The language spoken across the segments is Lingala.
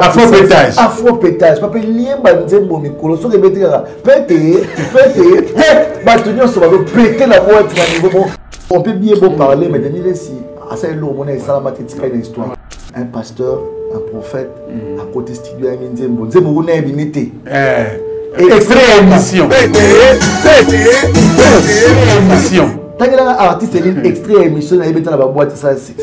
Afro-pétage. Afro-pétage. Papa, liemba nzembo mikolo. So que bête pété. Batunyo so va péter la boîte à niveau. On peut bien beau parler, mais Daniel si à ça lourd on est ça la mathématique une histoire. Un pasteur, un prophète à côté studio à nzembo. Nzembo on est limité. Extrait émission. Émission. Tant que l'artiste est une extrait émission, il est dans la boîte ça c'est.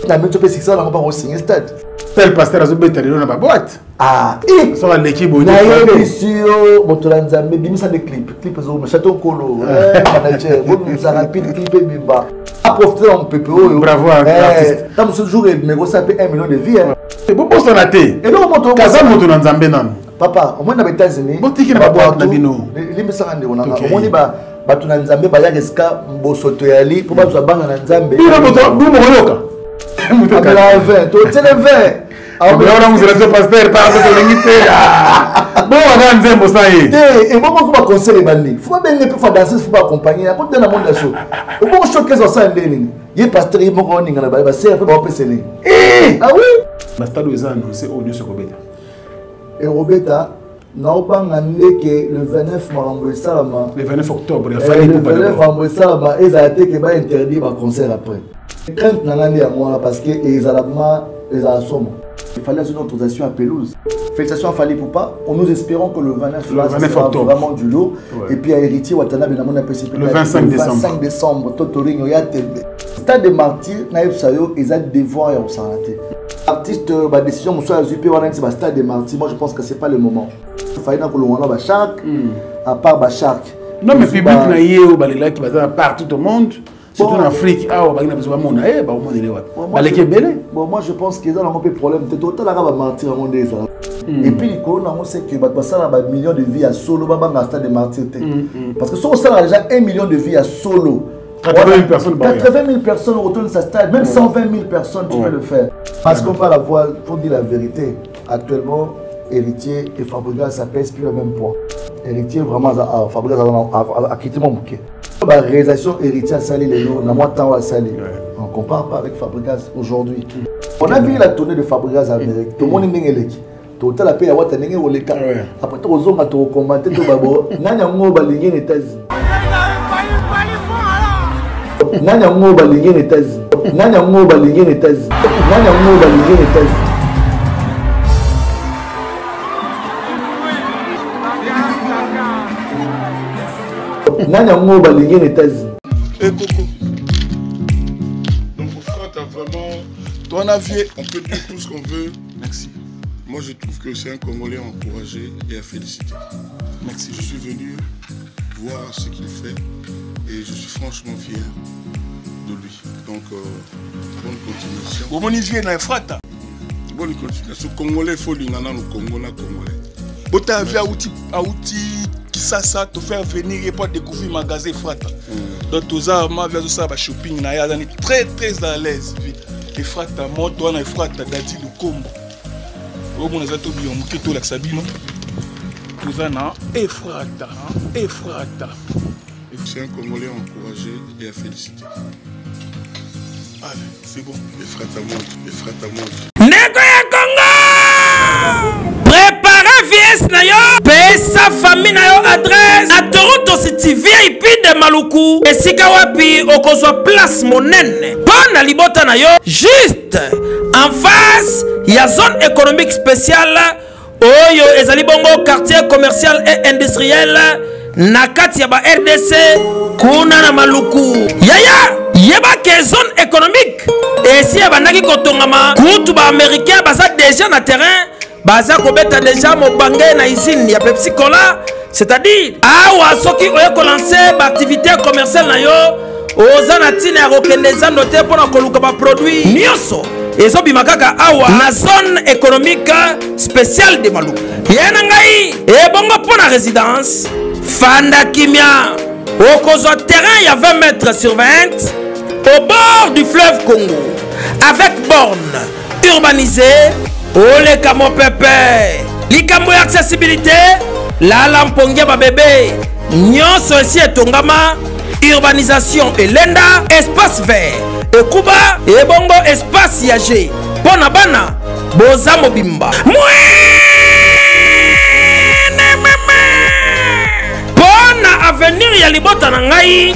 La même chose c'est ça on va pas signer stade. Tel pasteur a zobé dans la boîte. Ah, ça va l'équipe bonne. Na émission Motolanzambe bimisa des clips zo château Kolo. Manager, vous nous a rapide clip bimba. Apporter en PPO. Bravo artiste. Tant ce jour mais vous savez 1 million de vies. C'est bon pour son athée. Et non moto Kaza Motolanzambe nan. Papa, au moins dans les États-Unis. Botiki na boîte na bino. Limisa ngande on a. Au moins ba Batunanzambe ba ya eska mbosoto yali pour ba zo banga na Nzambe. Bino moto bu mo yoka. Moto la 20, to tele 20. Agora vous êtes pasteur par de limité. Bon, on a Nzembo ça y est. Et bon, faut pas conseiller bandi. Faut pas bien pour danser, faut pas accompagner. Pour dans le monde de show. Au bon choquer ça ça ndeni. Yé pasteur il mo ko ninga na ba c'est un peu ba pesele. Ah oui. Ma stade aux annoncé au lieu ce Robeta. Et Robeta n'a pas que le 29 Marambo Salama. Le 29 octobre, il a fallu pour pas. Le 29 Marambo Salama, ils a été que ba interdit ba concert après. Quand nangandi à moi parce que ils alabma les assomme. Il fallait une autorisation à pelouse. Félicitations à Fali Poupa. Nous espérons que le 29 octobre vraiment du lot. Ouais. Et puis à Héritier Watanabe le 25 décembre. 25 décembre. Totoring Yatembe. Stade de Martyr, Naïf Sayo, ils ont devoir à s'arrêter. Artiste, ma décision, monsieur Azupé, c'est Stade de Martyr. Moi je pense que c'est pas le moment. Il fallait que l'on ait Bachark, à part Bachark. Non mais public naïe ou balela qui va partout au monde. Surtout en Afrique, moi je pense qu'ils ont un peu de problème. Et puis, on sait que ça a millions de vies à solo, stade de martyr. Parce que si on a déjà 1 million de vies à solo, 80 000 personnes retournent sa stade, même 120 000 personnes, tu peux le faire. Parce qu'on parle la voix, il faut dire la vérité. Actuellement, Héritier et Fabregas, ça pèse plus le même poids. Héritier, vraiment, Fabregas a quitté mon bouquet. La réalisation héritière Sali Lelo, on a moins de temps à Sali. On ne compare pas avec Fabregas aujourd'hui. On a vu la tournée de Fabregas en Amérique. Tout le monde est né. Tout le monde a payé à Wata Nenge ou les cas. Après, tout le monde a commenté tout d'abord. Nanya Ngo Balingue aux États-Unis. Nanya Ngo Balingue aux États-Unis. Nanya Ngo Balingue aux États-Unis. Nanya Ngo Balingue aux États-Unis. Nanya Ngo Balingue aux États-Unis. Et Coco. Donc, frère, t'as vraiment. Toi, Navier, on peut dire tout ce qu'on veut. Merci. Moi, je trouve que c'est un Congolais à encourager et à féliciter. Merci. Je suis venu voir ce qu'il fait et je suis franchement fier de lui. Donc, bonne continuation. Bon, mon Nivier, n'a frata. Bonne continuation. Congolais, il faut lui nana le Congolais. Bon, t'as vu à outil qui ça, te faire venir et pas découvrir le magasin frata. Donc, tout ça, ma vie, ça, shopping, na ya, très, très à l'aise. Et frata, moi, toi, na frata, dadi le combo. On a tout bien, on a tout la sabino. Tout ça, na, et frata. C'est un Congolais à encourager et à féliciter. Allez, c'est bon. Les frata montent. Nego ya Congo! Préparez VS na yo! Pesa famille na yo adresse! Na Toronto City VIP de Maluku! Esika wapi okozwa place monene! Pona libota na yo! Juste en face, ya zone économique spéciale Oyo ezali bongo quartier commercial et industriel Nakati ya ba RDC kuna na Maluku. Yaya! Yeba ke zone économique et si abandaki kotongama kutu ba américain baza déjà na terrain baza kobeta déjà mobangé na usine ya Pepsi Cola, c'est-à-dire awa soki oyeko lancer ba activité commerciale na yo oza na tina ya kokende zando te pona koluka ba produit nyonso ezobima kaka awa na zone économique spéciale de Maluku. Yana ngai ebongo pona résidence Fanda Kimia okozwa terrain ya 20 mètres sur 20 au bord du fleuve Congo, avec borne urbanisée, ole kamo pepe, likambo ya accessibilité, la lampongia ba bébé, nyonso esi etongama, urbanisation elenda, espace vert, ekuba, ebongo espace yagé, pona bana, boza mobimba pona avenir ya libota na ngai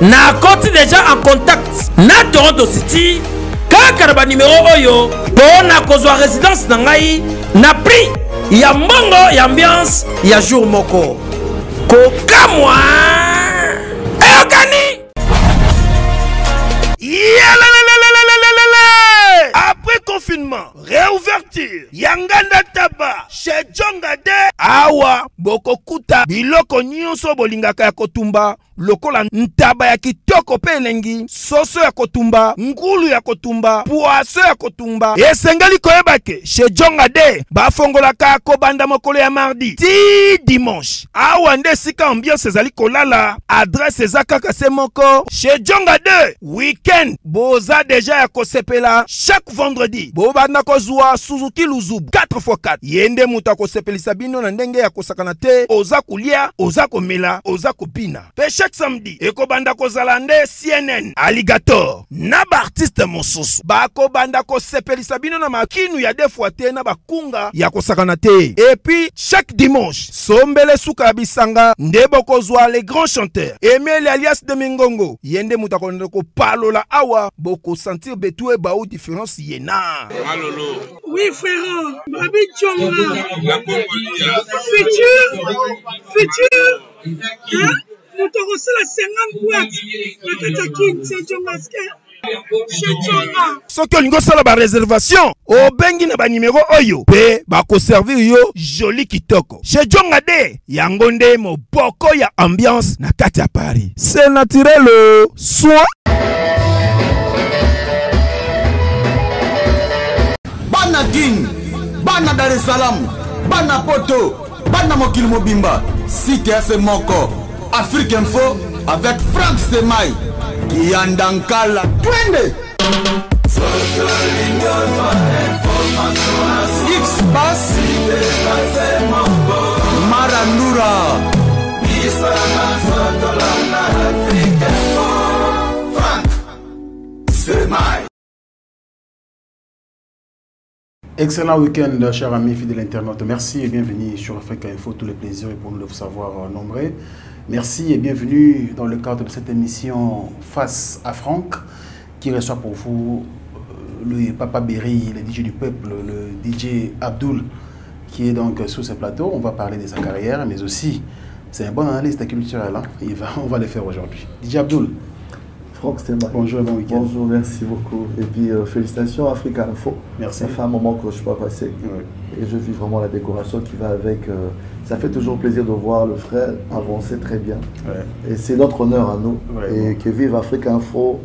na koti déjà en contact na Toronto City kaka na ba numéro oyo pona kozwa résidence na ngai na prix ya mbongo ya ambiance ya jour moko kokamwa eyokani après confinement, réouverture, Yanganda Taba, chez Djongade, Awa, Bokokuta, Biloko Nyonso Bolingaka ya Kotumba, lokola ntaba ya kitoko pe elengi, soso ya kotumba, ngulu ya kotumba, poaso ya kotumba, esengeli koyebake, chez Djongade, bafongolaka kobanda mokolo ya mardi, ti dimanche, awa nde sika ambiance ezali kolala, adresse ezaka se moko, chez Djongade, weekend, boza deja ya kosepela, chaque vendredi, bobanda kozwa Suzuki Luzub 4x4, yende muta kosepelisa bino na ndenge ya kosakana te, oza kulia, oza komela, oza kopina. Pe chaque samedi, ekobanda kozala nde CNN, Alligator, na ba artiste mosusu, bako banda kosepelisa bino na makinu ya defwa te na bakunga ya kosakana te. Et puis, chaque dimanche, sombele suka bisanga, ndebo kozwa les grands chanteurs, Emile alias de Mingongo, yende muta ko palola awa, boko sentir betue baou différence yena. Malolo. Oui frère, Babi Tchonga. Futur. Hein? Nous te reçons la 50 boîtes. La Katakin, c'est Tchongaske. Soki olingo sala ba réservation o bengi na ba numéro oyo pe ba ko servir yo joli kitoko chez Djongade yango nde moboko ya ambiance na kati ya Paris. C'est naturel soin. Bana King, Bana Dar es Salaam, Bana Poto, Bana Mokil Mobimba, CTF Moko, Afrique Info avec Frank Stemai, Yandankala, Twende. X-Bass, Marandura, Frank Stemai. Excellent week-end, chers amis fidèles internautes. Merci et bienvenue sur Africa Info. Tous les plaisirs et pour nous de vous savoir nombreux. Merci et bienvenue dans le cadre de cette émission Face à Franck, qui reçoit pour vous le Papa Berry, le DJ du peuple, le DJ Abdul, qui est donc sur ce plateau. On va parler de sa carrière, mais aussi, c'est un bon analyste culturel. Hein? On va le faire aujourd'hui. DJ Abdul. Franck Stemai. Bonjour et bon week-end. Bonjour, merci beaucoup. Et puis félicitations Africa Info. Merci. Ça fait un moment que je ne suis pas passé. Oui. Et je vis vraiment la décoration qui va avec. Ça fait toujours plaisir de voir le frère avancer très bien. Ouais. Et c'est notre honneur à nous. Ouais, et que vive Africa Info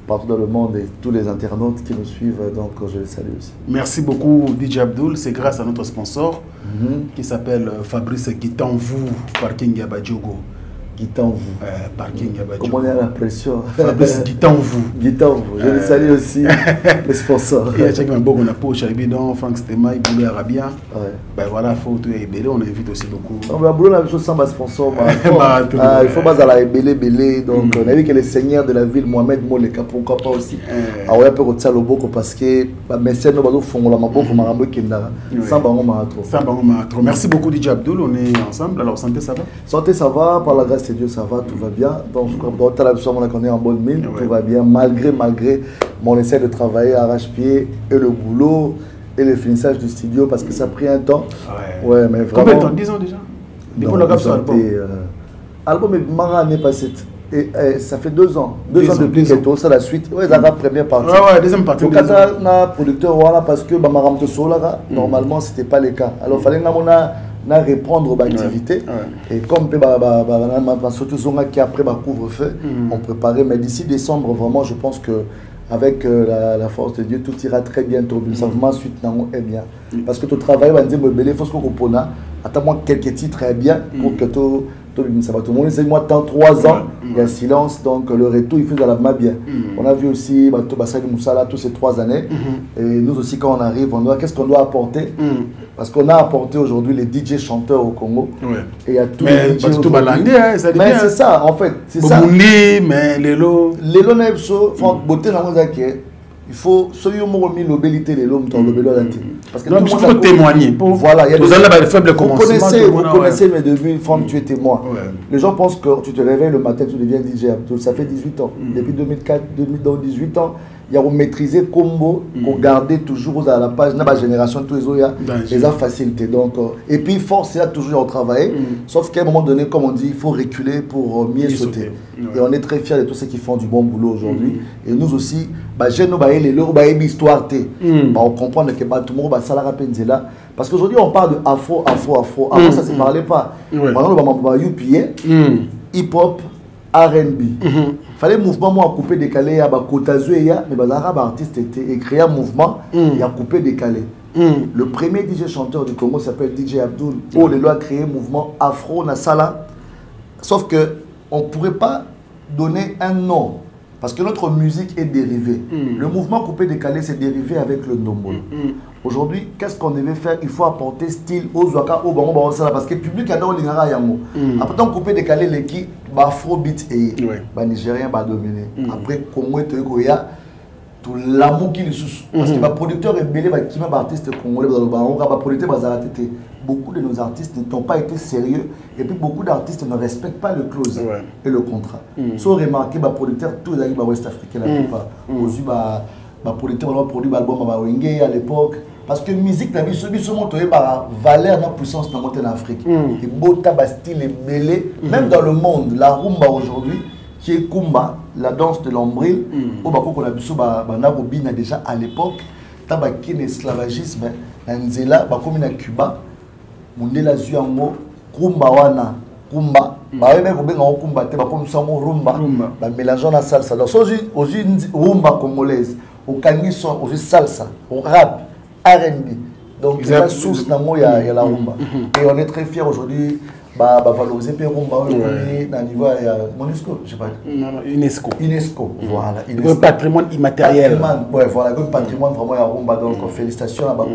partout dans le monde et tous les internautes qui nous suivent. Donc je les salue aussi. Merci beaucoup DJ Abdul. C'est grâce à notre sponsor qui s'appelle Fabrice Gitanvou, Parking Yabadjogo. Guitanvou. Parking Yabadjogo. Comment on a la pression? Fabrice Gitanvou. Gitanvou. Je les salue aussi, les sponsors. Il y a chacun un bon on a poche avec Bidon, Franck Stemai, Boulé Arabien. Ben voilà, il faut tout ébélé, on invite aussi beaucoup. On a Boulé, on a vu sans sponsor. Il faut pas aller ébélé. Donc on a vu que le seigneur de la ville, Mohamed Moleka, pourquoi pas aussi. Alors on a pu retirer le beaucoup parce que Messie nous va faire la maboko marambo kendara. Sans bango maratro. Sans bango maratro. Merci beaucoup DJ Abdul, on est ensemble. Alors santé ça va? Santé ça va, par la grâce de Dieu ça va, tout va bien. Donc dans ta on est en bonne mine, tout va bien malgré mon essai de travailler à arrache-pied et le boulot et le finissage du studio parce que ça a pris un temps. Ouais, mais vraiment. Combien de temps? 10 ans déjà? Depuis le album. Album est marrant l'année passée. Et ça fait 2 ans. 2 ans depuis que tout ça la suite. Ouais, la première partie. Ouais, deuxième partie. Donc quand on a producteur voilà parce que Maram Tosola normalement c'était pas le cas. Alors fallait na reprendre l'activité et comme surtout qui après couvre-feu on préparait mais d'ici décembre vraiment je pense que avec la force de Dieu tout ira très bien vraiment suite est bien parce que ton travail va dire me faut ce qu'on pona attends-moi quelques titres très bien pour que tout ça va tout le monde c'est moi dans 3 ans il y a silence donc le retour il fait dans la main bien on a vu aussi Bassali Moussala tous ces 3 années et nous aussi quand on arrive on doit qu'est-ce qu'on doit apporter parce qu'on a apporté aujourd'hui les DJ chanteurs au Congo et il y a tous les DJ tout balandé mais c'est ça en fait c'est ça mais Lelo Nepso Franck Beauté il faut soyez mon remis l'obélité les l'homme dans l'obélo d'anti Parce que non, il faut témoigner. Voilà, il y a des faibles commencements. Vous connaissez mes débuts, une fois que tu es témoin. Les gens pensent que tu te réveilles le matin, tu deviens DJ Abdoul. Ça fait 18 ans. Depuis 2004, 18 ans, il y a maîtrisé combo, qu'on gardait toujours à la page, dans la génération, tous les autres, les facilité. Donc, et puis, force, il y a toujours à travailler. Sauf qu'à un moment donné, comme on dit, il faut reculer pour mieux sauter. Et on est très fiers de tous ceux qui font du bon boulot aujourd'hui. Et nous aussi, on comprend que tout le monde va s'en là. Parce qu'aujourd'hui, on parle de afro. Avant, ça ne se parlait pas. Maintenant, on va hip-hop, R&B. Il fallait un mouvement moi couper décalé, il y a mais les artistes étaient créé un mouvement, il y a coupé décalé. Le premier DJ chanteur du Congo s'appelle DJ Abdoul. Oh, le a créé un mouvement afro Nasala. Sauf que on ne pourrait pas donner un nom parce que notre musique est dérivée. Le mouvement coupé décalé c'est dérivé avec le Ndombolo. Aujourd'hui, qu'est-ce qu'on devait faire? Il faut apporter style aux Ouaka, au Bango, parce que le public adore les Ngara Yango. Après, on coupé décalé l'équipe, Afrobeat et les Nigériens va dominer. Après, Congo et Toyokoya, tout l'amour qui les sous. Parce que les producteurs et belé, qui m'a artiste congolais, beaucoup de nos artistes n'ont pas été sérieux et puis beaucoup d'artistes ne respectent pas le clause et le contrat. Sans remarquer, les producteurs, tous les West Africains, la plupart, aussi, les producteurs ont produit l'album à l'époque. Parce que la musique, la vie, valeur, la puissance dans l'Afrique. Et Bota, style est mêlé, même dans le monde, la rumba aujourd'hui, qui est Kumba, la danse de l'ombril, au Bako qu'on a vu sur Banabobina déjà à l'époque, tabaki l'esclavagisme, Nzela, Bakomina Cuba, Mundela Zuyango, Kumba Wana, Kumba, Kumba, rumba, mélangeant la salsa. Donc, aux rumba congolaise, au kangiso, aux salsa, au rap, R&B. Donc, il y a la source il y a la rumba. Et on est très fiers aujourd'hui. Valoriser rumba au niveau UNESCO, je sais pas. UNESCO, voilà. Le patrimoine immatériel. Ouais, voilà, le patrimoine vraiment à rumba. Donc, félicitations à donc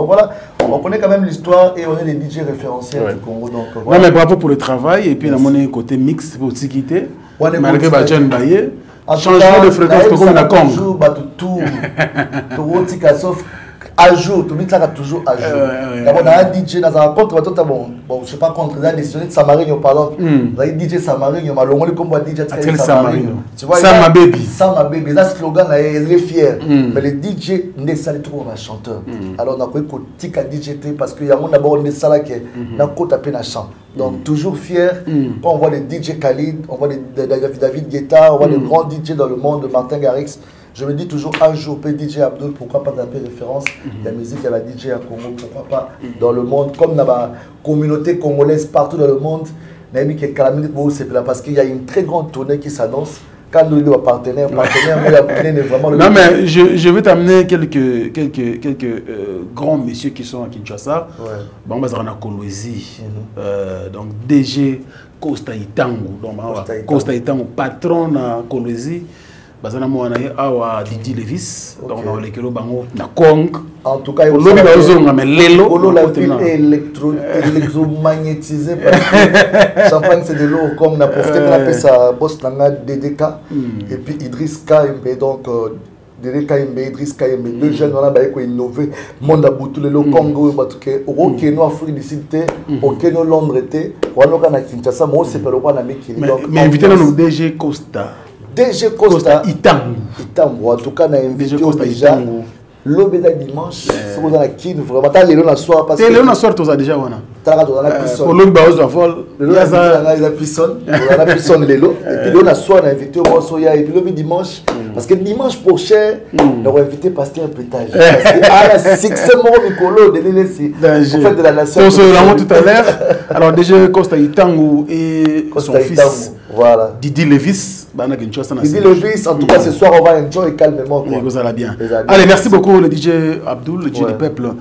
voilà, on connaît quand même l'histoire et on est des DJ référentiels du Congo. Donc, voilà. Non, mais bravo pour le travail. Et puis, dans mon côté mix, pour aussi quitter. Malgré Bajan Baye. Changement de fréquence, comme la Congo. Sauf à jour, tout le monde toujours à jour. D'abord, dans un DJ, dans un contre, je ne sais pas contre, dans un décisionnaire de Samarino, par exemple, dans un DJ Samarino, mais le comme DJ Samarino. Tu vois, Sama Baby. Sama Baby, ça slogan, il est fier. Mais les DJ, ne sont pas chanteur. Alors, on a pris un DJ parce qu'il y a d'abord une salle qui est tapé dans chant. Donc, toujours fier. Quand on voit les DJ Khalid, on voit David Guetta, on voit les grands DJ dans le monde, Martin Garrix. Je me dis toujours un jour, DJ Abdoul, pourquoi pas taper référence. La musique, il y a la DJ à Congo, pourquoi pas dans le monde, comme dans la communauté congolaise partout dans le monde. Parce qu'il y a une très grande tournée qui s'annonce. Quand nous sommes partenaires, vraiment le. Non, mais je vais t'amener quelques grands messieurs qui sont à Kinshasa. Bon, on a Kolwezi. Donc, DG Costa Itango. Costa Itango, patron à Kolwezi. Bazana mwana awa Didi Levis donc on a lekelo bango na Kong en tout cas on a mais lelo la ville est électromagnétisée parce que champagne c'est de l'eau comme on a profité de la sa boss nanga DDK et puis Idriss Kaimbe donc DDK Kaimbe Idriss Kaimbe deux jeunes on a baé ko innover monde a boutou le Congo batuke au Kenya Afrique du Sud au Kenya Londres était on a na Kinshasa moi c'est pas le roi na meki donc mais invité nous DG Costa DG Costa Itango en tout cas, on a invité déjà l'obéda dimanche. C'est dans la kin vraiment. T'as l'élo la soir parce que. L'élo la soir, tu as déjà voilà. T'as la pisson. Pour l'homme baose à vol. Il y a la pisson. On a la pisson l'élo. Et puis l'élo la soir, on a invité au Monsoya et puis l'obéda dimanche. Parce que dimanche prochain, on a invité Pasteur Pétage. Parce que à la 6e mois Mikolo de l'LC. En fait de la nation. On se l'a tout à l'heure. Alors déjà Costa Itango et son fils. Voilà. Didi Levis. Didi Levis, en tout cas ce soir on va enjoy calmement. Vous allez bien. Allez, merci beaucoup le DJ Abdoul, le DJ du peuple.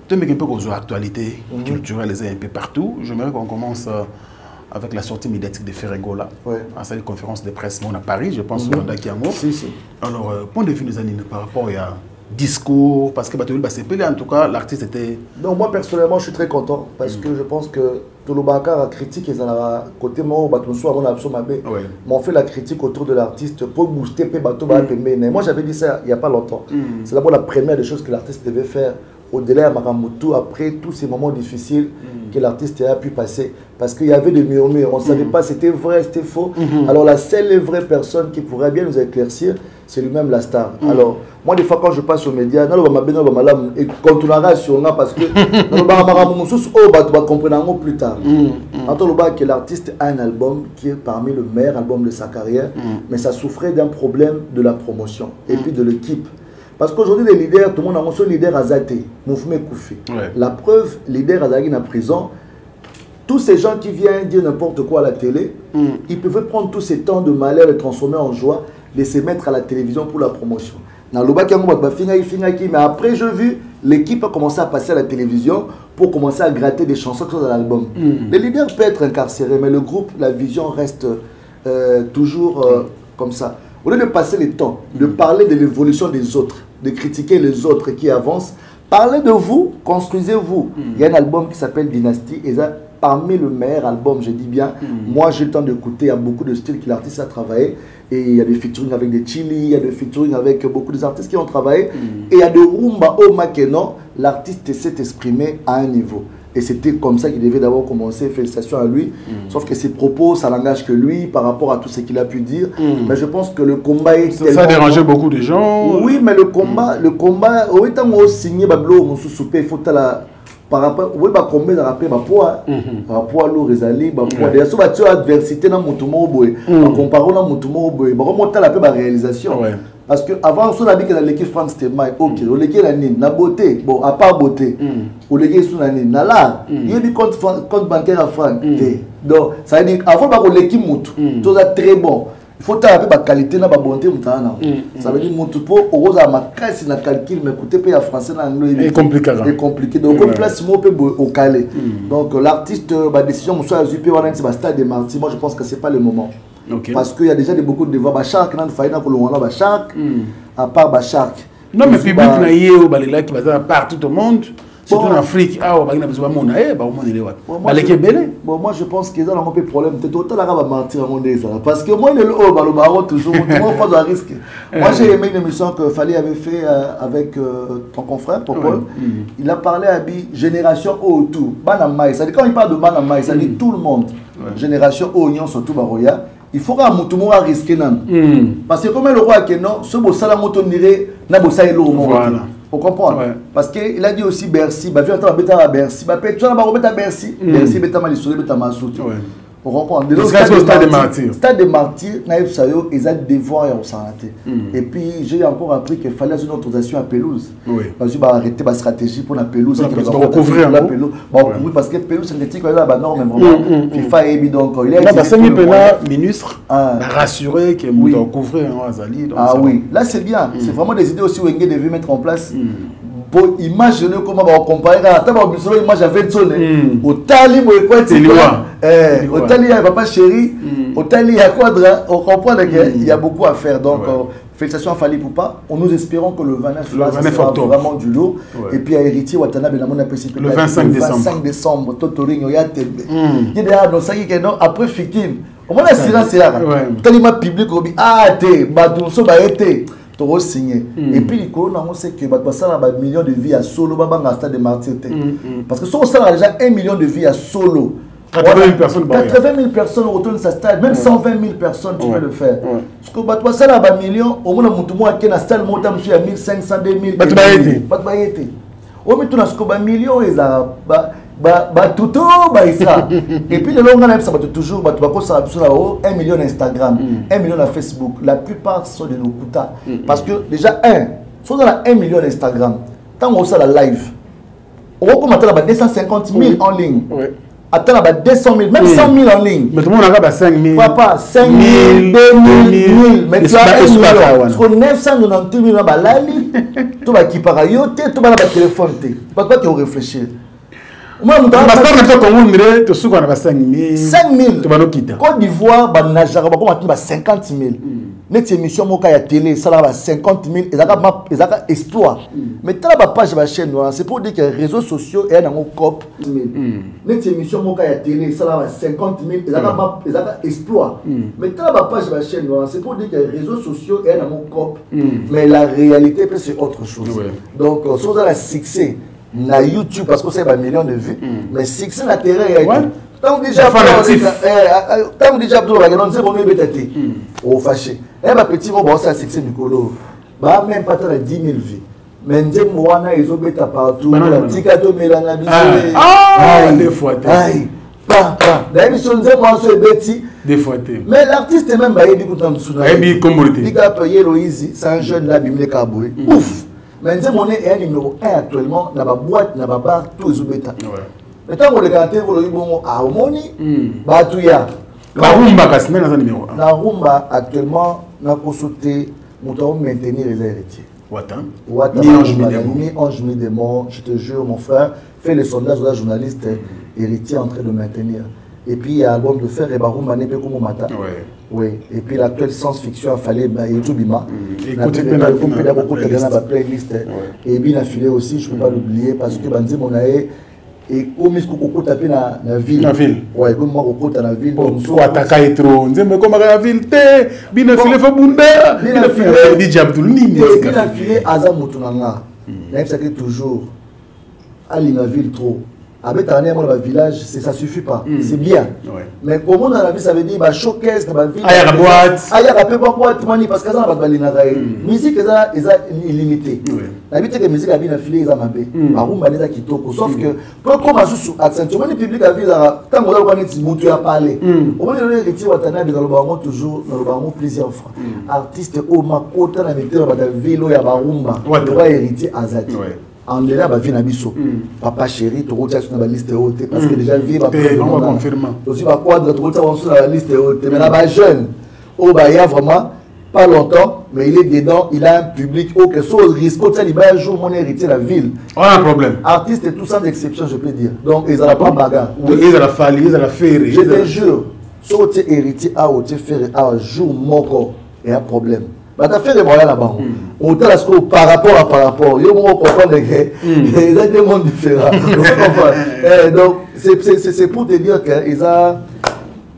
Tu me dis un peu qu'on actualité culturelle un peu partout. J'aimerais qu'on commence avec la sortie médiatique de Ferregola à cette conférence de presse à Paris, je pense au Rwanda Kiango. Alors, point de vue des années par rapport discours, parce que en tout cas, l'artiste était... Donc moi, personnellement, je suis très content, parce que je pense que Tolobaka a critiqué côté moi, mais on fait la critique autour de l'artiste pour booster moi, j'avais dit ça il n'y a pas longtemps. C'est d'abord la première des choses que l'artiste devait faire au-delà de Maramutu, après tous ces moments difficiles que l'artiste a pu passer. Parce qu'il y avait des murmures, on ne savait pas si c'était vrai, c'était faux. Alors la seule vraie personne qui pourrait bien nous éclaircir, c'est lui-même la star. Alors, moi, des fois, quand je passe aux médias, je et continuera sur moi parce que je vais comprendre plus tard. Que l'artiste a un album qui est parmi le meilleur album de sa carrière, mais ça souffrait d'un problème de la promotion et puis de l'équipe. Parce qu'aujourd'hui, les leaders, tout le monde a un leader à Zate, Moufme Koufi. La preuve, leader à Zagin en prison, tous ces gens qui viennent dire n'importe quoi à la télé, ils pouvaient prendre tous ces temps de malheur, les transformer en joie, les se mettre à la télévision pour la promotion. Mais après, j'ai vu, l'équipe a commencé à passer à la télévision pour commencer à gratter des chansons qui sont dans l'album. Les leaders peuvent être incarcérés, mais le groupe, la vision reste toujours comme ça. Au lieu de passer le temps, de parler de l'évolution des autres, de critiquer les autres qui avancent, parlez de vous, construisez-vous. Il y a un album qui s'appelle Dynasty, et ça, parmi le meilleur album, je dis bien, moi j'ai le temps d'écouter, il y a beaucoup de styles que l'artiste a travaillé, et il y a des featuring avec des Chili, il y a des featuring avec beaucoup d'artistes qui ont travaillé, et il y a de rumba au Makeno, l'artiste s'est exprimé à un niveau. Et c'était comme ça qu'il devait d'abord commencer. Félicitations à lui. Sauf que ses propos, ça n'engage que lui par rapport à tout ce qu'il a pu dire. Mais je pense que le combat est tellement... Ça a dérangé beaucoup de gens. Oui, mais le combat, au état où signé Bablo, mon sous-soupé, il faut la... Par rapport, oui, bah combien de rappels, bah poids, lourd, résalé, bah poids. D'ailleurs, sur la adversité dans mon tour boy, comparé dans mon tour boy, bah remonter la paix, bah réalisation. Parce que avant, on a dit que dans l'équipe France c'était mal, ok, on l'équipe la nine, la beauté, bon, à part beauté, on l'équipe sous la nine, là, il y a des comptes bancaires à France. Donc, ça veut dire, avant, on l'équipe moutou, tout ça très bon. Il faut taper la qualité na la bonté ça veut dire que pour oser ma casse na calcul mais écoutez pays français na anglais est compliqué donc on place mo peut au calé donc l'artiste ba décision mo soit azupé wana c'est ba stade de Marty moi je pense que c'est pas le moment parce qu'il y a déjà beaucoup de devoirs ba Shark na faina ko longana ba Shark à part ba Shark non mais public na yé balela qui va partout au monde surtout en Afrique, moi je pense qu'ils ont un peu de problème. Parce que moi, toujours, pas de risque. Moi j'ai aimé une émission que Fali avait fait avec ton confrère, Popol. Il a parlé à Génération O tout. Banamaï, ça dit quand il parle de Banamaï, ça dit tout le monde. Génération O, surtout Baroya. Il faut que tout le monde risque. Parce que comme le roi Kenon, ce beau salamoto nire, n'a beau saïlo au monde. Vous comprenez? Parce qu'il a dit aussi Bercy, bah viens à Bercy, bah tu vas à Bercy, Bercy bêta mal isolé, bêta mal sauté. Vous comprenez? Stade des martyrs, Naïf Sayo, ils ont des devoirs en santé. Et puis j'ai encore appris qu'il fallait une autorisation à pelouse. Parce que arrêter la stratégie pour la pelouse. Recouvrir la pelouse. Parce que pelouse synthétique, il y a la norme vraiment. FIFA et donc il a été. Le ministre a rassuré qu'il faut recouvrir un Azali. Ah oui, là c'est bien. C'est vraiment des idées aussi où Wengue devait mettre en place. Pour imaginer comment on va comparer à la image avec son au tali au tali il va pas chéri au tali il y a quadra on comprend qu'il y a beaucoup à faire donc félicitations à Fali Poupa on nous espérons que le 29 sera vraiment du lourd et puis à Héritier Watanabe le 25 décembre Totoring il y a des dans ça qui est après Fikine au moins la silence c'est là tellement public ah t'es badunso ba été signé. Et puis, on sait que ça a un million de vies à solo, stade de martyrs. Parce que si on a déjà 1 million de vies à solo, 80 000 personnes, 80 000 personnes retournent sa stade, même 120 000 personnes, tu peux le faire. Parce que ça a un million, au moins, on a un stade, on a 1500, 2000. On a un million, et puis le long ça va toujours 1 million Instagram 1 million à Facebook la plupart sont de nos quotas parce que déjà si on a 1 million Instagram tant on a la live on va commencer à 250 000 en ligne attends 200 000 même 100 000 en ligne mais tout le monde a 5 000 papa 5 000 2 000 mais tu as 1 million sur 998 000 tu vas qui par ailleurs tu vas téléphone pas que tu réfléchis. Moi, je suis 5 000. Côte d'Ivoire, il y a 50 000. Notre émission à la télé, ça va 50 000. Ils ont exploit. Mais dans la page de la chaîne, c'est pour dire que les réseaux sociaux sont dans COP. Notre émission à la télé, ça va 50 000. Ils ont exploit. Mais dans la page de la chaîne, c'est pour dire que les réseaux sociaux sont dans COP. Mais la réalité, c'est autre chose. Donc, si vous avez un succès, na YouTube parce que c'est un million de vues mais succès na terrain tant déjà Abdou on sait bon bêté au fâché et ba petit mot bon ça succès du colo ba même pas tant 10 000 vues mais ndem wana ils ont bêta partout la tikato melana biso des fois d'ailleurs ils sont vraiment so bêti des fois mais l'artiste même ba yebi kutam suna yebi komorité il a payé Loïzi c'est un jeune là bimle kaboué ouf. Mais on est un numéro 1 actuellement dans la boîte, dans la bar, tous les bêta. Mais tant qu'on les gâte, vous le dites, à Omoni, Batouya. La rumba, c'est le numéro 1. La rumba, actuellement, nous avons consulté, nous devons maintenir les héritiers. Watan. Ni ange ni démon, je te jure, mon frère, fais le sondage de la journaliste héritier en train de maintenir. Et puis, il y a l'album de faire et Barumba n'est pas comme au matin. Oui, et puis l'actuelle science-fiction a fallu YouTube Bima. Écoutez, la playlist. Et bien, il a filé aussi, je ne peux pas l'oublier, parce que Banzi Monae et comme il faut taper dans la ville. La ville. Oui, comme moi, on dans la ville. Pour attaquer trop. On dit, mais comment la ville, bien il filé Fabunda, bien il filé DJ Abdoul Nini. Bien il filé Azamoutounanga. Même ça que toujours, à la ville trop. Avec un village, ça ne suffit pas. C'est bien. Mais au monde dans la vie, ça veut dire showcase dans la ville. Il y a la boîte. Il y a la boîte, parce que ça n'a pas de la musique est illimitée. La vie, c'est que la musique a bien affilée, ils ont mabé. Sauf que, comme accentuer le public à ville, tant qu'on a dit, parler. Au moins, on a toujours plusieurs fois. Artistes au Makota, la météo, la ville, il y a Barumba. Il y a héritier Azati. En là, vie na biso. Papa chéri, tu retiens sur la liste haute parce que déjà vie va confirmer. Aussi va quadre, tu retiens sur la liste haute. Mais là, jeune, il y a vraiment pas longtemps, mais il est dedans, il a un public haut que soit risque, il va un jour mon héritier la ville. On a un problème. Artiste et tout sans exception, je peux dire. Donc ils n'ont pas bagarre. Ils ont la fallu, ils ont la ferré. Je te jure, soit tu es héritier à ou tu es ferré à un jour mon corps, il y a un problème. Tu as fait des moyens là-bas. On t'a dit par rapport à par rapport. Il y a des mondes différents. Donc, c'est pour te dire qu'ils ont.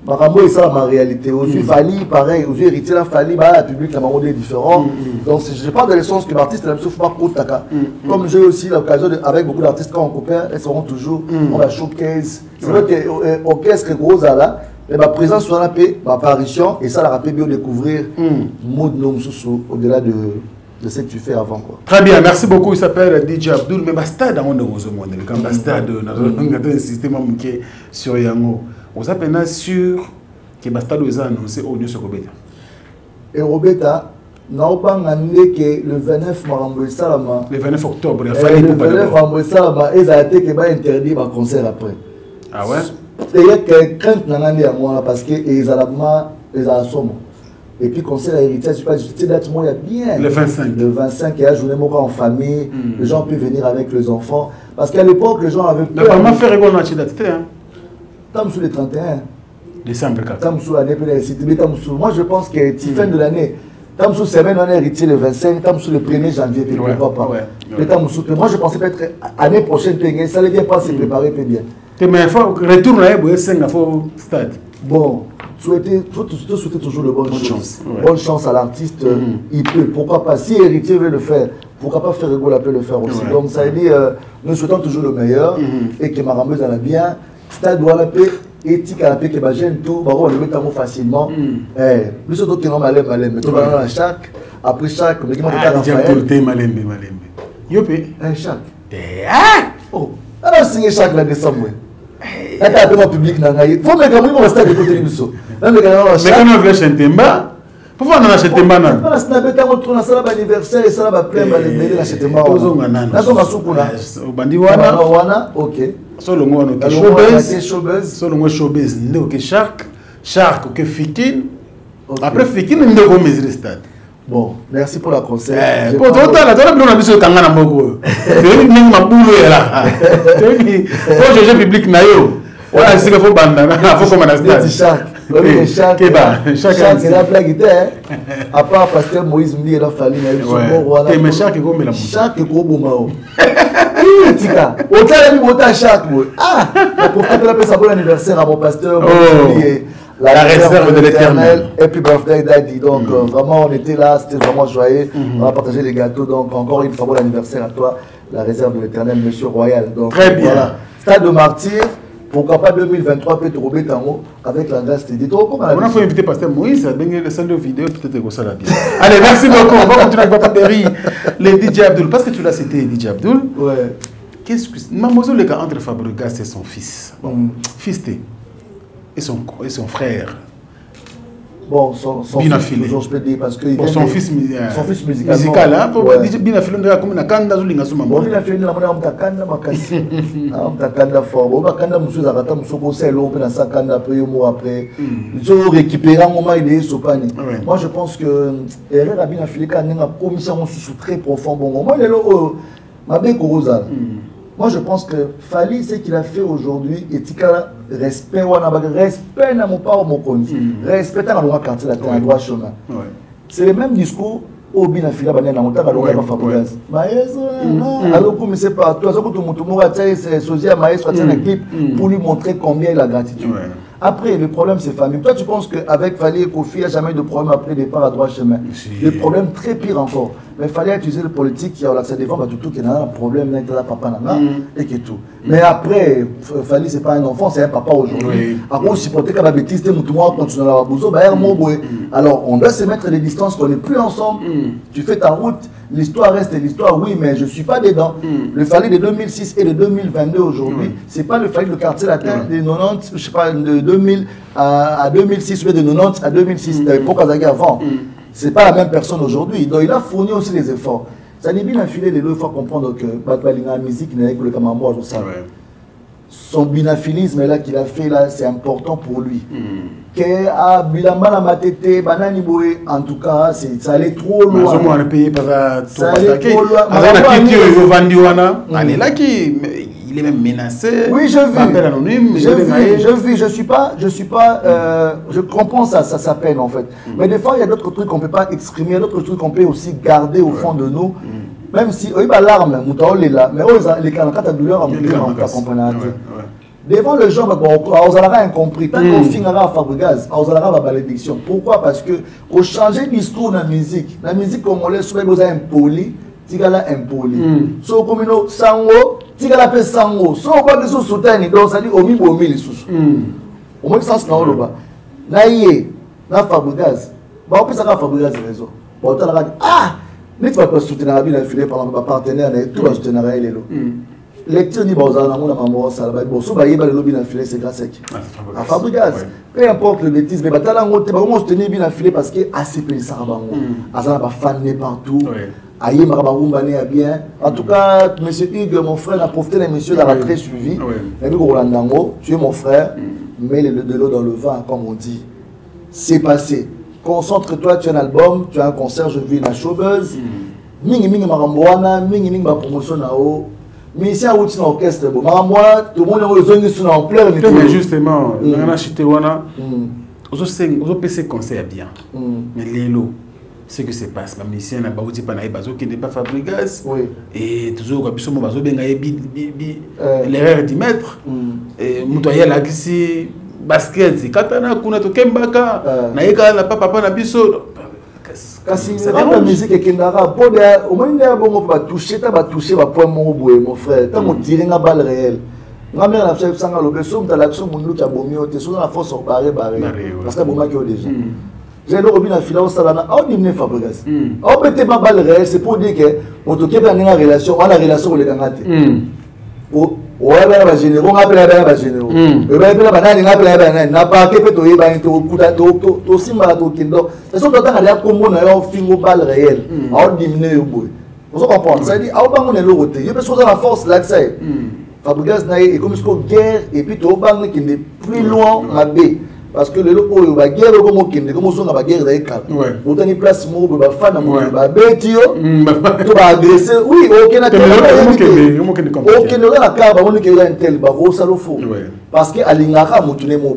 Marambo, c'est ma réalité. Aux yeux Fali, pareil. Aux yeux héritiers, la Fali, le public, la Marambo est différent. Donc, je parle de l'essence que l'artiste ne souffre pas pour Taka. Comme j'ai aussi l'occasion, avec beaucoup d'artistes, quand on coopère, elles seront toujours. On va showcase. C'est vrai que l'orchestre gros là. Et ma présence sur la paix, ma apparition, et ça, la rappel bien découvrir Moud Nomsoussou au-delà de ce que tu fais avant. Quoi. Très bien, merci beaucoup. Il s'appelle DJ Abdoul, mais Bastard, on est au monde. Quand Bastard, on a un système sur Yango. On s'appelle sûr que Bastard a annoncé au New Robeta. Et Robeta, n'a pas amené que le 29 Salama. Le 29 octobre, il a fallu le 29 Salama, ils ont été interdit le concert après. Ah ouais? C'est-à-dire que crainte à moi parce que ils ont somme. Et puis concert à héritier, je sais pas, il y a bien. Le 25. Le 25, il y a journée en famille, les gens peuvent venir avec les enfants. Parce qu'à l'époque, les gens avaient peur. Le maman fait rigoler dans la date, hein? Tam sous les 31. Décembre 4. Tam sous l'année, moi je pense que fin de l'année, tam sous semaine, on est héritier le 25, tam sous le 1er janvier, puis pourquoi pas. Moi je pensais peut-être l'année prochaine, ça ne vient pas se préparer très bien. Mais il faut retourner à stade. Bon, souhaiter toujours de bonnes chances. Bonne chance à l'artiste, il peut. Pourquoi pas, si héritier veut le faire, pourquoi pas faire rigolo, peut le faire aussi. Donc ça veut dire, nous souhaitons toujours le meilleur et que Marambo en a bien. Stade doit la paix, éthique à la paix, que j'aime tout, on le met facilement. Nous sommes qui n'ont malem, mais tout va dans chaque, après chaque, mais qui m'a dit un chaque. Oh, alors signer chaque la décembre. Attends, le public n'a pas. Il faut que nous restions de côté de nous. Mais quand on veut chanter, pourquoi on a acheté Manan? Parce que nous avons un anniversaire et ça va plein de acheter Manan. Nous sommes à Soukouna. Bandiwana, ok. Solo moi, showbiz, nous que Shark, que Fikin. Après Fikin, nous avons mis le stade. Bon, merci pour la conseil. Pour toi, là, tu as vu ce Kangana Moko. Tu as vu ma boule là. Tu as vu le public naïo. Voilà, c'est qu'il faut bandana. Il faut comme un asdad. Chaque est la blague. À part Pasteur Moïse Mdi et la famille, mais chaque est comme la chaque est gros boumao. Tika, autant la vie, autant chaque. Ah, pour faire la paix, bon anniversaire à mon pasteur Moïse Mdi. La réserve de l'Éternel. Et puis birthday daddy. Donc vraiment on était là, c'était vraiment joyeux. On a partagé les gâteaux. Donc encore une fois bon anniversaire à toi, la réserve de l'Éternel, Monsieur Royal. Donc très bien. Voilà. Stade de martyr. Pourquoi pas 2023 peut trouver Tango avec la grâce de Dieu. On a fait inviter Pasteur Moïse à donner le de vidéo, peut-être que ça l'a bien. Allez, merci beaucoup. On va continuer avec Papa Perry, le DJ Abdul. Parce que tu l'as cité, DJ Abdul. Ouais. Qu'est-ce que Mamozo, le cas entre Fabregas et son fils. Bon, fils et son frère. Bon, son fils, toujours, je peux dire, parce que son fils musical, hein, pour Binafile, on a comme une kanda zulinga suma. Bon, Binafile, on a un kanda makasi, un kanda fort. Bon, kanda musu zarata musu ko selo, on a sa kanda après un mois après. Ils ont récupéré un moment il est sopani. Moi, je pense que erreur à Binafile quand on a commission sous très profond. Bon, moi, il est là, ma belle Koroza. Moi, je pense que Fali, ce qu'il a fait aujourd'hui, et Tika, respect, respect à mon père, mon connu, respect à mon quartier, la terre, à droit chemin. C'est le même discours au Binafila, à mon temps, à l'Oka Fabregas. Maïs, alors, comme c'est pas toi, ça, tout le monde a c'est Sosia Maïs, un clip pour lui montrer combien il a gratitude. Après, le problème, c'est famille. Toi, tu penses qu'avec Fali et Kofi, il n'y a jamais eu de problème après départ à droit chemin. Le problème, très pire encore. Mais il fallait utiliser le politique qui a ça défend, tout qui a un problème, il y a un papa, et que tout. Mais après, Fali, ce n'est pas un enfant, c'est un papa aujourd'hui. Après, on supportait qu'à la bêtise, on continue à la bouzo, alors, on doit se mettre des distances qu'on n'est plus ensemble. Tu fais ta route. L'histoire reste l'histoire, oui, mais je ne suis pas dedans. Le Fali de 2006 et de 2022 aujourd'hui, ce n'est pas le Fali de quartier latin de 90, je sais pas, de 2000 à 2006, ou de 90 à 2006, de l'époque avant. Ce n'est pas la même personne aujourd'hui. Donc il a fourni aussi des efforts. Ça n'est bien affilé de deux fois comprendre que la musique n'est que le Kamambo, je sais. Son binaphilisme là qu'il a fait là, c'est important pour lui. Que à Bilamba la matete, banani boé, en tout cas, ça allait trop loin. Ça allait trop loin. Il est même menacé. Oui, je vis. Je comprends sa peine en fait. Mais des fois, il y a d'autres trucs qu'on ne peut pas exprimer, d'autres trucs qu'on peut aussi garder au fond de nous. Même si, il y a l'arme, mais les canards de douleur, devant les gens, on a incompris. Tant qu'on finira à Fabregas, on a malédiction. Pourquoi? Parce que au changer de discours dans la musique congolaise, souvent vous avez impoli, tigala impoli. So comme nous sango, tigala pe sango. So pas que ce soutien donc ça dit omi bomi les sous. Au moins sens na oloba. Na yé, na Fabregas. Ba on peut ça Fabregas raison. Bon tu as ah, mais tu vas pas soutenir la vie filé par un partenaire et tout va soutenir elle est là. Lecture ni bazar na mona maman ça va bon so ba yeba le lobby na filé c'est grâce à Fabregas. Peu importe le bêtise mais batala ngote ba comment soutenir bien filé parce que ACP ça bango. Azana ba fan partout. Aïe, Marabaroumbane a bien. En tout cas, M. Hugues, mon frère, a profité de l'émission, il a très suivi. Tu es mon frère, mets de l'eau dans le vin, comme on dit. C'est passé. Concentre-toi, tu as un album, tu as un concert, je vis la showbuzz. Mingi Marambouana, mingi ma promotion na haut. Mais ici, à un orchestre, Maramboua, tout le monde est en pleurs. Mais justement, on a acheté Wana. On a PC conseil bien. Mais Lélo. Ce qui se passe, la musicienne a baouti panaï bazo qui n'est pas Fabregas et toujours quand bisous bazo bengaye l'erreur du maître et mutoya la kisi basket katana kuna to kembaka na yeka la papa na biso kasi la musique est kendara pour au moins il y a bon va toucher va point mon frère tant on tire une balle réelle. Ma mère a fait ça dans le besoin de l'action mon loup a bomi au tesson la force au barré parce que bon ma qui au déjà. J'ai le robin à filer au salana, on dit ne Fabregas. On peut pas balle réel, c'est pour dire que on te quitte dans une relation, on a relation avec les gangate. Ouais, ben généraux, on appelle ben généraux. Le ben la banane, on appelle ben n'a pas que peut to yeba to kuda to simba to kindo. C'est ça que à comme on a un film balle réel. On diminue au bout. Vous comprenez? Ça dit, on va on est le côté. Il peut choisir la force là que ça. Fabregas n'a et comme ce qu'on guerre et puis to bang qui est plus loin ma baie. parce que le lot la guerre comme kende comme on la guerre d'ailleurs autant ni place mo ba fan ba betio to ba agresser oui OK na OK na ka ba on que un tel ba ko salo fo parce que alingaka mutune mo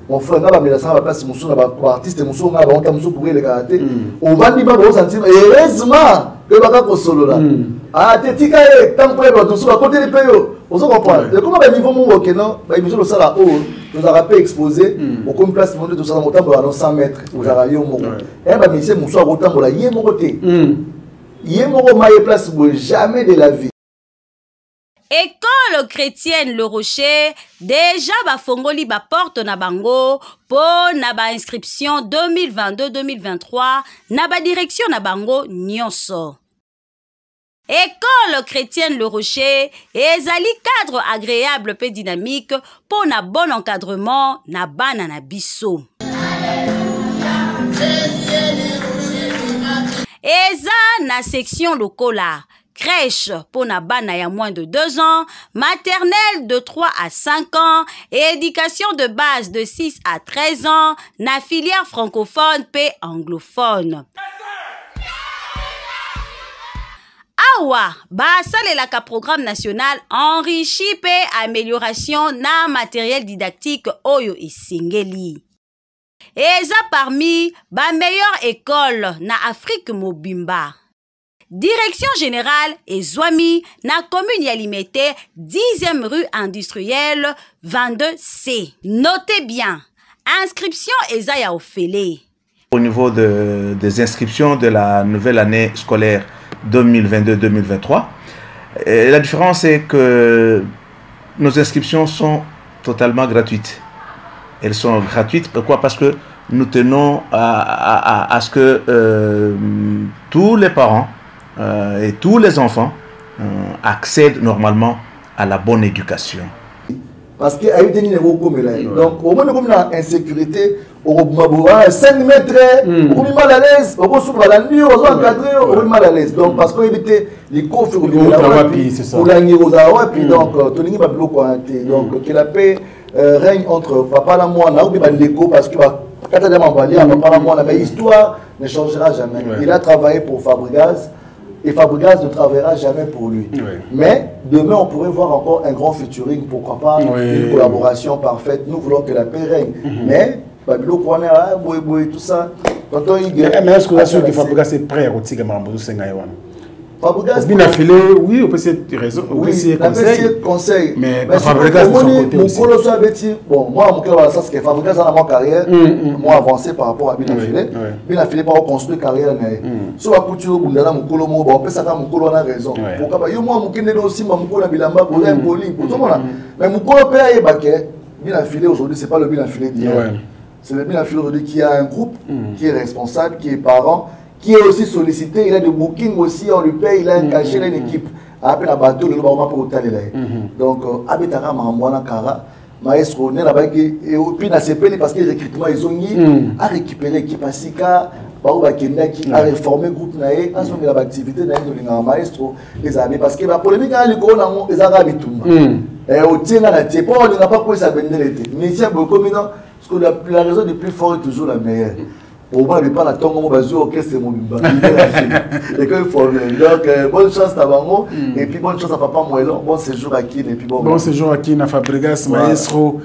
mon frère na ba mela sa ba place musu na ba artiste musu na ba on ta musu pour le karaté on va ni ba ko sentir heureusement que ba ka ko solo là ah te tika e tant pour ba to so côté les payo on se comprend et comment ba niveau mo OK non ba musu lo sala o nous avons pas exposé au comme place monde tout ça dans autant 100 mètres vous avez yo moko et ba monsieur musu a autant la yé moko te yé moko maye place jamais de la vie. École chrétienne Le Rocher déjà ba fongoli ba porte na bango pour na ba inscription 2022-2023 na ba direction na bango nyonso. École chrétienne Le Rocher ezali cadre agréable pe dynamique pour na bon encadrement na bana na biso. Eza na section lokola crèche pour na bana ya moins de 2 ans, maternelle de 3 à 5 ans, et éducation de base de 6 à 13 ans, na filière francophone pe anglophone. Awa, basalelaka programme national enrichi pe amélioration na matériel didactique oyo isingeli. Eza parmi ba meilleure école na Afrique mobimba. Direction générale Ezwami na commune ya Limete, 10e rue industrielle 22C. Notez bien, inscription Eza ya Ofele. Au niveau des inscriptions de la nouvelle année scolaire 2022-2023, la différence est que nos inscriptions sont totalement gratuites. Elles sont gratuites, pourquoi? Parce que nous tenons à ce que tous les parents et tous les enfants accèdent normalement à la bonne éducation. Parce qu'il y a eu des niveaux comme là. Donc, au moins, comme la insécurité, au 5 mètres, on est mal à l'aise, on est la nuit, on est encadré, on est mal à l'aise. Donc, parce qu'on évite les coffres, pour la nuit aux awa, puis donc, tout le monde va bloquer. Donc, que la paix règne entre papa et moi, là, ou bien l'écho, parce que quand on va dire papa et moi, mais l'histoire ne changera jamais. Il a travaillé pour Fabregas. Et Fabregas ne travaillera jamais pour lui. Mais demain, on pourrait voir encore un grand featuring, pourquoi pas une collaboration parfaite. Nous voulons que la paix règne. Mais, Babilo Kouana, tout ça, tonton Igué. Mais est-ce que vous assurez que Fabregas est prêt à retirer Mambouzou Sengaïwan? Fabregas. Bien affilé, oui, on peut essayer de raison, on peut essayer de conseil. Mais Fabregas, de son côté aussi. Bon, moi, mon cœur, ça, c'est que Fabregas a ma carrière, moi avancé par rapport à Bien affilé. Bien affilé, par construire carrière. Sur la couture, on peut savoir mon colo, on a raison. Pourquoi? Moi, mon cœur aussi, mon colo, Bilamba, pour un poli. Mais mon colo, paye baquet. Bien affilé aujourd'hui, c'est pas le bien affilé d'hier. C'est le bien affilé aujourd'hui qui a un groupe, qui est responsable, qui est parent, qui est aussi sollicité, il a des bookings aussi, on lui paye, il a un cachet, il a une équipe. Après la bateau, il a un peu de donc, Abetara Mamouana Kara, maestro, on est là-bas, et puis dans ces pays, parce que les recrutements, ils ont mis à récupérer l'équipe à Sika, qui a réformé le groupe Naé, à son activité dans maestro, les amis, parce que la polémique, les Arabes, et au tien, on n'a pas pu s'abandonner l'été. Mais ici, beaucoup maintenant, parce que la raison du plus fort est toujours la meilleure. Au moins, il n'y a pas la tongue, c'est mon et qu'il faut donc, bonne chance à Bango, et puis bonne chance à Papa Moellon, bon séjour à Kin, et puis bon séjour à Kin, à Fabregas, maestro,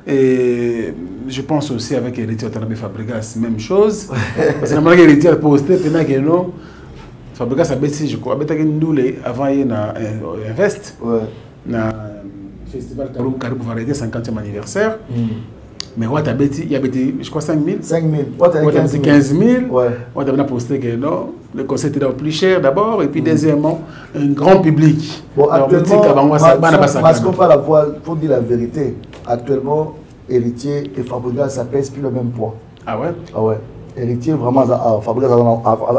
et je pense aussi avec Héritier Otanabe Fabregas, même chose. Parce que malgré Héritier a posté, pendant que non, Fabregas a baissé, je crois, avant il y a un veste, dans le festival Caribou Variété 50e anniversaire. Mais il y a je crois 5 000. 5 000. 15 000. On a posté que non, le concert était plus cher d'abord, et puis deuxièmement, un grand public. Bon, actuellement, parce qu'on parle la voix, il faut dire la vérité. Actuellement, Héritier et Fabregas, ça pèse plus le même poids. Ah ouais? Ah ouais. Héritier, vraiment, Fabregas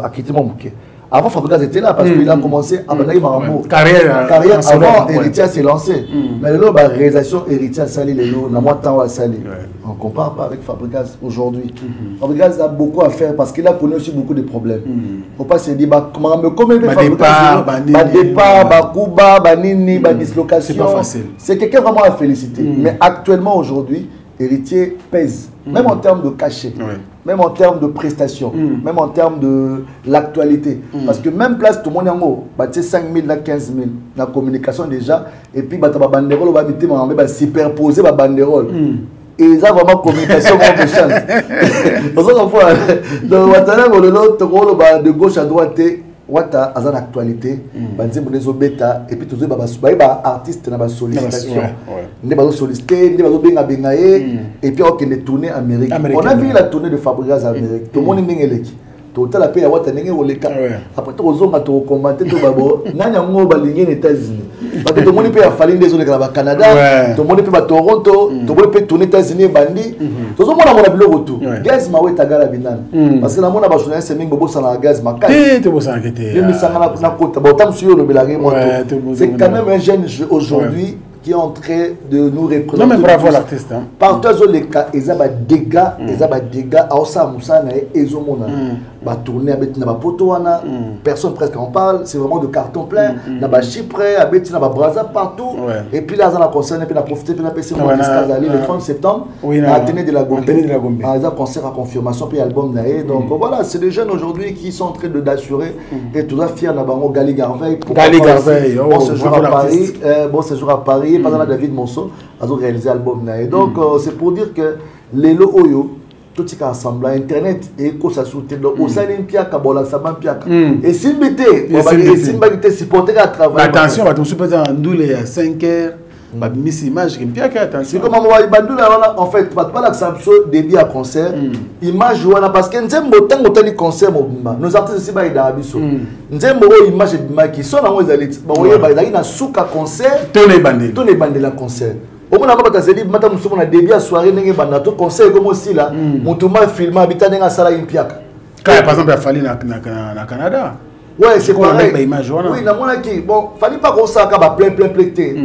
a quitté mon bouquet. Avant, Fabregas était là parce qu'il a commencé à mener Marambo. Carrière avant, Héritier s'est lancé. Mais là, la réalisation Héritier a sali les lots, n'a moins de temps à salir. On ne compare pas avec Fabregas aujourd'hui. Fabregas a beaucoup à faire parce qu'il a connu aussi beaucoup de problèmes. Il ne faut pas se dire, comment Fabregas, départ, Kuba, Banini, dislocation. C'est pas facile. C'est quelqu'un vraiment à féliciter. Mais actuellement, aujourd'hui, héritier pèse, même en termes de cachet, même en termes de prestations, même en termes de l'actualité. Parce que même place, tout le monde est en haut, 5 000, 15 000, la communication déjà, et puis la banderole va superposer la banderole. Et ils ont vraiment communication comme chance. Parce que de gauche à droite, Wata a une actualité, et puis tous les artistes ont sollicitation. Ils ont sollicité, ils ont et puis on a tourné en Amérique. On a vu la tournée de Fabregas en Amérique. Tout le monde est là. Total appel à Wata Nenge Oleka. Après tout, on a commenté tout d'abord. Nanya Ngo balingue aux États-Unis. Parce que tout le monde peut aller des zones au Canada, tout le monde peut à Toronto, tout le monde peut tourner aux États-Unis bandi. Tout le monde a mon abilo retour. Gaz ma weta gara binan. Parce que la monde a besoin c'est même bobo sana gaz ma carte. Tu bosse en quête. Le misanga na kota. Bon tam sur le belagé moto. C'est quand même un jeune aujourd'hui qui est en train de nous représenter. Non mais bravo à l'artiste. Partout les cas, ils ont des dégâts, à Osa Moussa et Zomona. Bah tourner avec na Potoana, personne presque en parle, c'est vraiment de carton plein. Na ba Chypre, avec na ba Brazza partout. Et puis là, ça la concerne, puis na profité, puis na PC le 30 septembre, à Athénée de la Gombe. Ah, ils ont concert à confirmation, puis album naé. Donc voilà, c'est des jeunes aujourd'hui qui sont en train d'assurer et tout à fier na bango Gali Garveil. Gali Garveil, bon séjour à Paris, bon séjour à Paris, pendant David Monceau, ils ont réalisé l'album naé. Donc c'est pour dire que les Oyo tout ce qui assemble internet et que ça soutient donc au sein d'un piaka bola saban piaka et si mbité supporter à travailler attention va te supporter en doule à 5h ba miss image qui piaka attention comme moi bandula en fait pas la samso début à concert image wana parce que nzembo tango tali concert mobimba nos artistes ici ba ida biso nzembo image bimba qui sont na moi elite ba oye ba ida na suka concert to ne bande la concert. Au moins, on a dit que on a début à soirée, on a tout conseil comme aussi là. Mon tournoi film habitant dans la salle impiaka. Par exemple, il a fallu na Canada. Ouais, c'est quoi la image oui, na mona qui bon, fallait pas qu'on ça va plein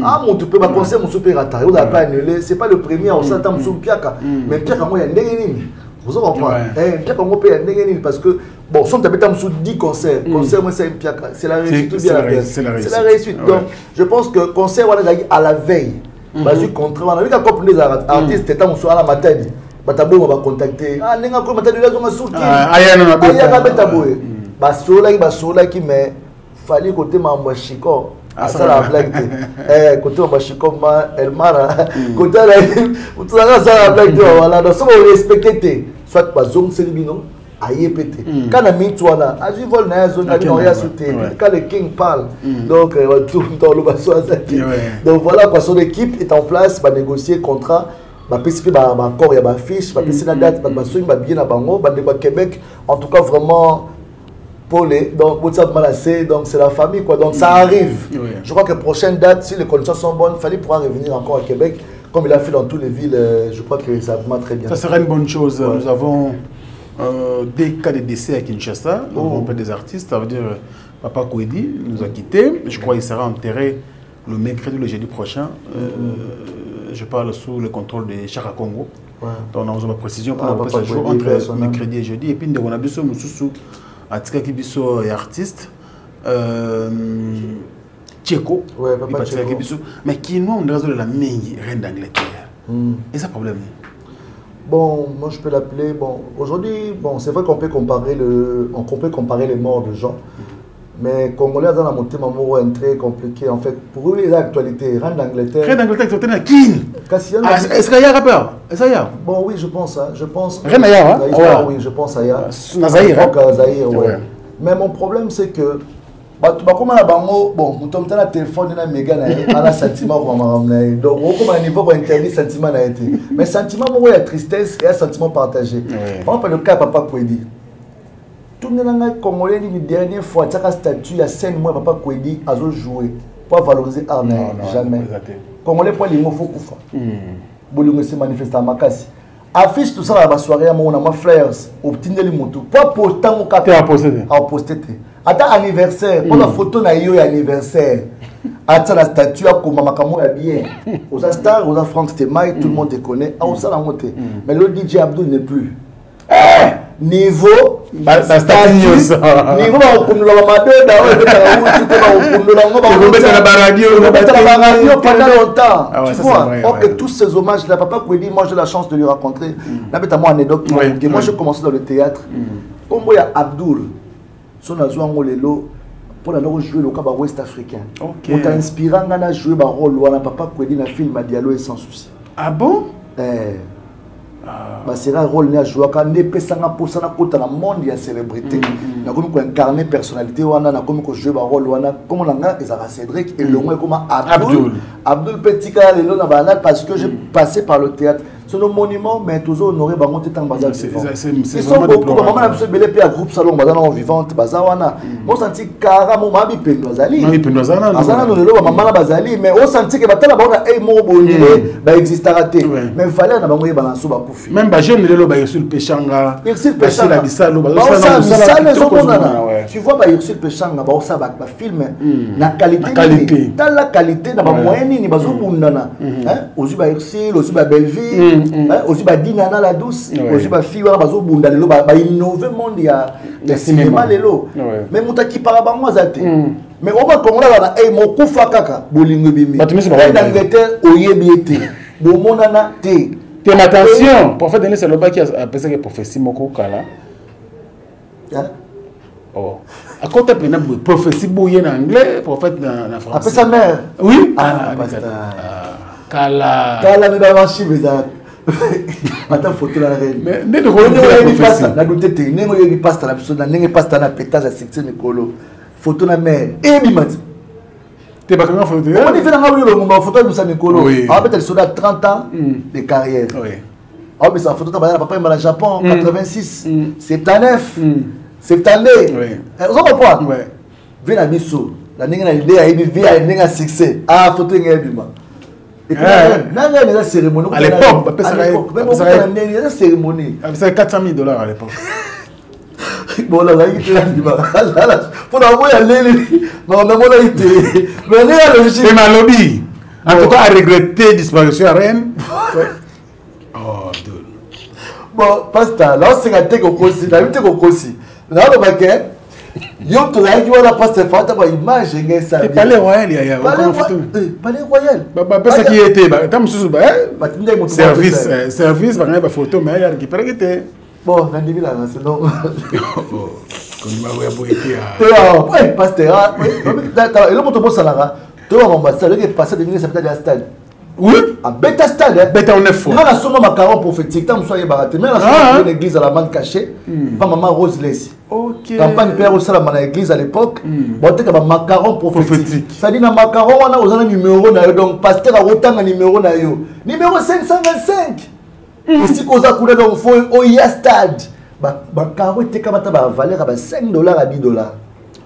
Ah, mon tu peux pas conseil mon super attaqué, on a pas annulé, c'est pas le premier on s'attend sur piaka. Mais piaka moi il y a ndengeni. Vous comprenez piaka moi peut y a ndengeni parce que bon, son habitant sur 10 concerts, concert moi c'est piaka, c'est la réussite bien c'est la réussite. Donc, je pense que concert on a à la veille. Vas-y contrat, on a vu qu'à couple des artistes étant au soir à la matinée. Batabo on va contacter. Ah nenga ko matinée là on a souki. Aya na betaboué. Basola qui mais fallait côté mambo Chico. Ah ça la blague. Côté mambo Chico ma el mara. Côté là tout ça la blague voilà. Donc ça on respecter soit pas zone selibino. Aïe pété. Quand on a mis toi là, à du vol na zone on rien sauté. Quand le king parle, donc tout dans le basso donc voilà quoi, son équipe est en place, va négocier contrat, va participer ba corps ya ba fiche, va passer la date, va swing ba bien na bango, ba de Québec. En tout cas vraiment pour les donc donc c'est la famille quoi. Donc ça arrive. Je crois que prochaine date si les conditions sont bonnes, il fallait pouvoir revenir encore à Québec comme il a fait dans toutes les villes. Je crois que ça va très bien. Ça serait une bonne chose. Nous avons des cas de décès à Kinshasa, on peut des artistes, ça veut dire Papa Kouedi nous a quittés, je crois qu'il sera enterré le mercredi ou le jeudi prochain, je parle sous le contrôle de Chaka Congo, donc on a une précision pour ce jour entre mercredi et jeudi, et puis on a besoin de sous Atika Kibiso et artiste, Tcheko, mais qui nous on a la meilleure reine d'Angleterre, et ça problème. Bon, moi je peux l'appeler. Bon, aujourd'hui, bon, c'est vrai qu'on peut comparer les morts de gens, mais Congolais dans la montée, maman est très compliqué en fait. Pour eux, les actualités, reine d'Angleterre. Reine d'Angleterre, tu es qui? Est-ce qu'il y a un rappeur? Est-ce qu'il y a? Bon, oui, je pense, hein, je pense. Reine d'Angleterre, hein? Oui, je pense à ya. Nazaïr, ouais. Mais mon problème c'est que comme on a bon, on tombe dans le téléphone, on a méga na sentiment donc on a un niveau interdit sentiment na été. Mais sentiment moi il y a tristesse et un sentiment partagé. On peut le cas Papa Kouedi. Tout le monde congolais la dernière fois tu as statut la scène moi Papa Kouedi a joué pour valoriser Arnaud jamais. Congolais pour les mots faut kufa. Bolingo se manifester à Makasi. Affiche tout ça à la soirée à mon flyers obtenir les motos. Pas pourtant au cap à poster. Attends anniversaire, pour la photo na yo anniversaire. Attends la statue à comme Makamo est bien. Aux stars, aux Franck Stemai, tout le monde te connaît. Ah ça la montée. Mais le DJ Abdul n'est plus. niveau statut niveau bakokundola bamadoda oyo betaka uti te bakokundola ngo bakobetala baradio pendant longtemps. Tu vois, ok, tous ces hommages là, Papa Kwedi, moi j'ai la chance de lui rencontrer. Là, bête à moi anecdote. Moi j'ai commencé dans le théâtre. Comme il y a Abdoul, son azou lelo pour la jouer le cas ouest africain. On t'a inspiré à jouer le rôle là, Papa Kwedi dans le film Dialogue sans souci. Ah bon? C'est un rôle à jouer quand on est pesanga pour ça dans le monde il y a célébrité. Na comme ko incarner personnalité wana na comme ko jouer ba rôle wana comme on a Ezara Cédric et le moins comme Abdoul Petit Kala lelo na banal parce que j'ai passé par le théâtre. C'est le monument mais toujours honoré ba monter tant bazar. C'est vraiment beaucoup maman na biso belé pe à groupe salon bazar en vivante bazar wana. Mo senti kara mo mabi pendo azali. Mabi pendo azana. Azana no lelo ba maman na bazali mais on senti que batala ba na mo bonile ba existera te. Mais fallait na ba moye balanso ba kufi. Même ba jeune lelo ba Ursul Pechanga. Ursul Pechanga bisalo ba tu vois ba Ursul Pechanga ba osa ba film na qualité. Dans la qualité na ba moyen ni bazo bundana. Hein? Ozu ba Ursul, ozu ba Belleville. Aussi ba Dinana la douce aussi ba fille wana bazo bunda lelo ba innover monde ya cinéma lelo mais muta ki para bango azate mais on va kongola na mo kufa kaka bolingo bimi na Angleterre oyebi te bo monana te attention prophète Denis Saloba qui a pensé que prophétie moko kala oh à côté pena prophétie boye en anglais prophète na français après sa mère oui kala mais ba marchi bizarre. Attends photo la reine. Mais ne de pasta na douté te nengo yebi pasta la biso na nenge pasta na pétage à sexe Nicolo. Photo na mère et bimati. T'es pas comment photo. On est venu ngabuli le ngomba photo de Musa Nicolo. Ah peut-être sur 30 ans de carrière. Oui. Ah mais ça photo ta papa il au Japon 86. 79. 70. Oui. Vous comprenez? Oui. Vena biso. La nenge na idée a yebi via nenge succès. Ah photo nenge bima. Et puis, la cérémonie. À l'époque, la cérémonie. Ça $400 000 à l'époque. Bon, là, il y a faut mais lobby. En tout cas, à regretter la disparition à Rennes. Oh, bon, pasta, là, c'est un thé au Kossi. Là, le baquet. Yo to la qui wala passer fata ba image ngesa bien. Palais royal ya palais royal. Ba pesa qui était ba tam susu ba service ba ngaba photo mais ya récupérer était. Bon, na ndimi la c'est non. Comme ma ya boité ah. Ouais, pasteur. Et le moto bossala. To ba ambassadeur qui passer de ça peut-être à stade. Oui, à Beta Stade. Beta on est fort. On a son macaron prophétique. Tant soit baraté. Mais la l'église à la main cachée. Pas maman Rose Leslie. Ok. Campagne père au salam à l'église à l'époque. Bon, t'es comme macaron prophétique. Ça dit na macaron on a aux un numéro na donc pasteur a autant un numéro na yo. Numéro 525. Ici qu'on a coulé donc faut Oya Stade. Macaron était comme ta valeur à $5 à $10.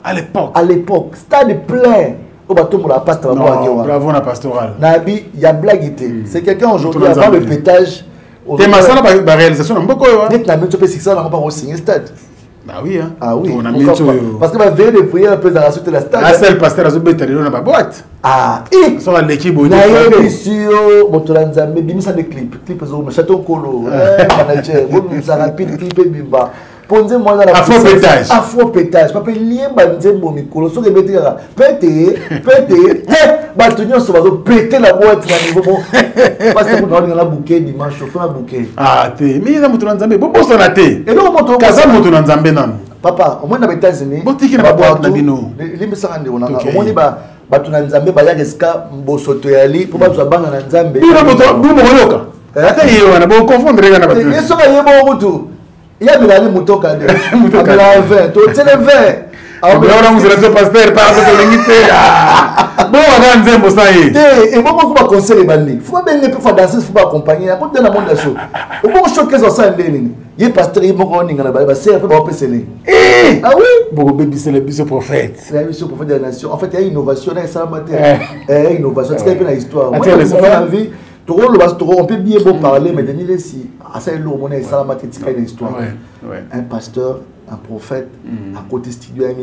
À l'époque. À l'époque, stade plein. Bravo la pastorale. Nabi, il y a blague. C'est quelqu'un aujourd'hui avant le pétage. T'es ma salle la réalisation n'a beaucoup. Dès que la mise au PC, ça n'a pas signé stade. Ah oui, hein. Ah oui. On a mis parce que ma veille de prière après la suite de la stade. Ah c'est le pasteur à Zobé Talino n'a pas boîte. Ah et sur l'équipe bonne. Naïe sur Motolanzambe, bimisa des clips zo château Kolo. Manager, bon ça rapide clip bimba. Ponze moi dans la afro pétage papa lien banzembo mikolo so que mettre pété batunyo so bazo péter la boîte na niveau bon parce que on a la bouquet dimanche on a bouquet ah te mais na mutu nzambe bo boso na te et donc moto kaza mutu nzambe nan papa au moins na États-Unis botiki na boîte na bino limisa ngande on a au moins ba batu na nzambe ba ya eska mbosoto yali po ba banga na nzambe bino moto bu mo yoka ata yewa na bo confondre na batu yeso ka yebo mutu il y a des moutons qui ont des verres. Tu sais les verres. Alors, vous êtes le pasteur, par rapport à l'unité. Bon, on a un zéro, ça y est. Et moi, je conseille les bandits. Il faut bien faire danser, il faut accompagner. Il faut bien dans le monde de la show. Il faut choquer sur ça. Il y a pasteur, il y a un pasteur, c'est un peu passer. Ah oui? Beaucoup de bébés, c'est le bus prophète. C'est le bus prophète de la nation. En fait, il y a une innovation dans ça. Il y a une innovation. C'est une histoire. Moi, je vie. On peut bien parler, mais Denis, si ça est lourd, on est une histoire. Un pasteur, un prophète, à côté studio, un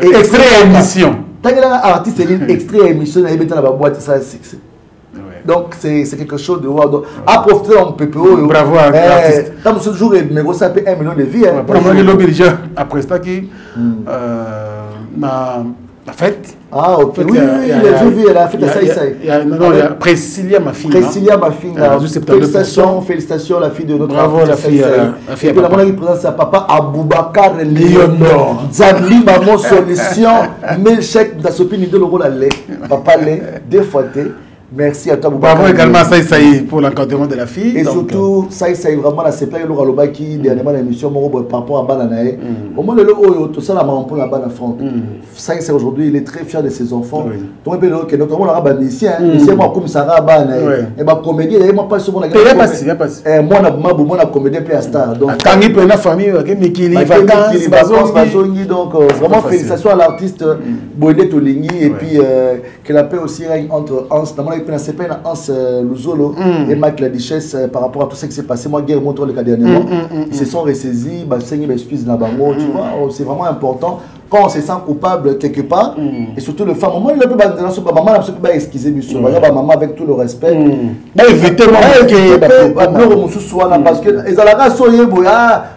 extrait émission. Tant que l'artiste est extrait émission, il y a une boîte, ça c'est Donc c'est quelque chose de wow. Donc, à profiter en PPO. Bravo à l'artiste. Dans ce jour, il me ça fait 1 million de vies. Pour moi, il déjà après ça qui la fête. Ah, ok. Oui, j'ai vu, elle a fait ça. Non, il y a Priscilla, ma fille. Priscilla, ma fille. Félicitations, la fille de notre bravo, la fille. Et puis la monnaie qui présente sa papa Aboubacar Lyondo. Zabli, maman, solution. Mais chèque d'Asopi, ni de l'euro la lait. Papa lait, défouetté. Merci à toi, Aboubacar. Bravo également à Saïsaï pour l'encadrement de la fille. Et surtout, Saïsaï, vraiment, la CPA, il aura le bac qui, dernièrement, l'émission, par rapport à Bananae. Au moins, le logo, tout ça, la maman pour la Banane France. Saïsaï, aujourd'hui, il est très fier de ses enfants. Donc, il y a notamment la musicien, moi, comme Sarah Bananae. Et ma comédie, il n'y a pas sur mon agrément. Il n'y a pas si. Moi, la comédie, puis à Star. Donc, quand il peut la famille, Mikili, vacances, donc, vraiment, félicitations à l'artiste Boylet Tolingui. Et puis, que la paix aussi règne entre Hans. C'est pas une Luzolo et Mike la Duchesse par rapport à tout ce qui s'est passé. Moi, guerre montre le cas dernièrement. Ils se sont ressaisis, ils m'excusent là-bas. Tu vois, c'est vraiment important. Quand on se sent coupable quelque part, et surtout le femme, moi, il a pu maman n'a pas excusé, monsieur. Maman avec tout le respect. Évitez parce que les alagas sont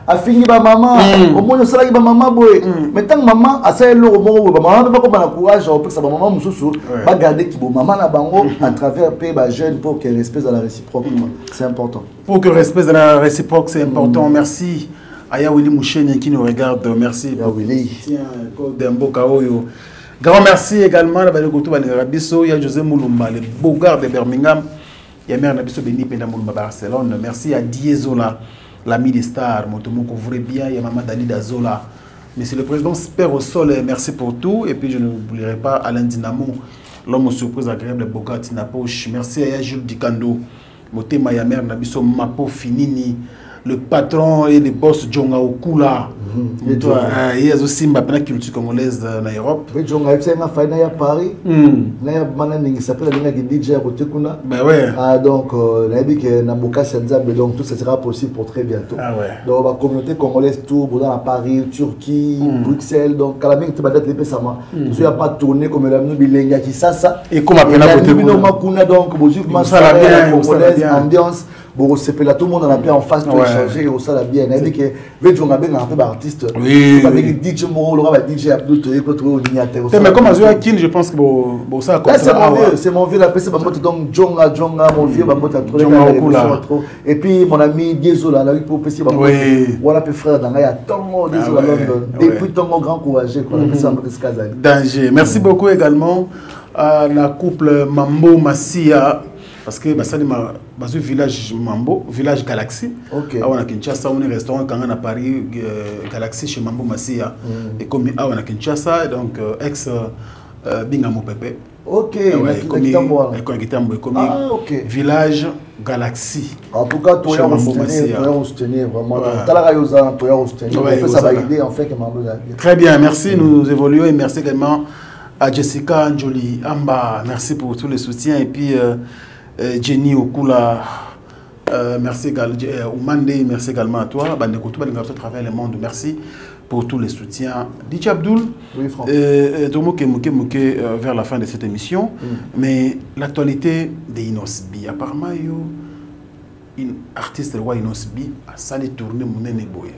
a fini ma maman. Au moins, ça va maman boy. Mais tant que maman a ça le moment, maman n'a pas courage, on peut que sa maman moussou va garder qui maman na bango à travers paix jeune pour qu'elle respecte la réciproque. C'est important. Pour que respecte la réciproque, c'est important. Merci. Aya Willy Moucheni qui nous regarde, merci. Aya Willy. Grand merci également à Rabisso, il y a José Moulumba, le beau gars de Birmingham. Il y a Mère Nabisso Beni Penda Moulumba Barcelone. Merci à Diezola, l'ami des stars. Motomo couvrez bien, il y a Maman Dalida Zola. Monsieur le Président, Père au sol, merci pour tout. Et puis je n'oublierai pas Alain Dinamo, l'homme aux surprises agréables, Bogat Napoche. Merci à Jules Dikando, Motema ya Mère Nabisso Mapo Finini. Le patron et le boss Djonga Okula. Il y a aussi ma culture congolaise en Europe. Oui, Djonga, il y a une à Paris. Il y a un s'appelle DJ à Botekuna. Ben ouais. Donc, il y a dit que Naboka Senzab, donc tout ça sera possible pour très bientôt. Ah ouais. Donc, la communauté congolaise, tout, à Paris, Turquie, Bruxelles. Donc, à la même temps, il n'y a pas tourné comme la Bilenga qui ça. Et comme après la Botekuna. Donc, vous avez congolaise, ambiance. Bon, c'est tout le monde en a bien en face pour échanger et ça la bien. Elle dit que Vedjon a bien un peu d'artiste. Oui. Avec DJ Moro, DJ Abdou, tu peux trouver au Dignateur. Mais comme Azua Kin, je pense que ça a commencé. C'est mon vieux, après c'est ma moto donc Djonga, mon vieux, ma moto a trouvé trop. Et puis mon ami Diezola, la pour PC, ma moto. Voilà, puis frère, dans la Tongo, Diezola, depuis Tongo grand courageux, quoi. Danger. Merci beaucoup également à la couple Mambo Massia. Parce que c'est un village Mambo, village Galaxy. On a Kinshasa, on est restaurant quand on a Paris, Galaxy chez Mambo Massia. Et comme on a Kinshasa, donc ex Bingamo Pepe. Ok, village Galaxy. En tout cas, tu as soutenir vraiment. Ça va aider en fait. Très bien, merci. Nous évoluons et merci également à Jessica Njoli Amba. Merci pour tous les soutiens. Et puis Jenny Okula, merci également. Oumande, merci également à toi. Bandekoutou, Bandekoutou, travers le monde. Merci pour tous les soutiens. DJ Abdoul, oui, Franck. Vers la fin de cette émission. Mais l'actualité de Inosbi, apparemment, une artiste de roi Inosbi a sali tourné Mounene Boye.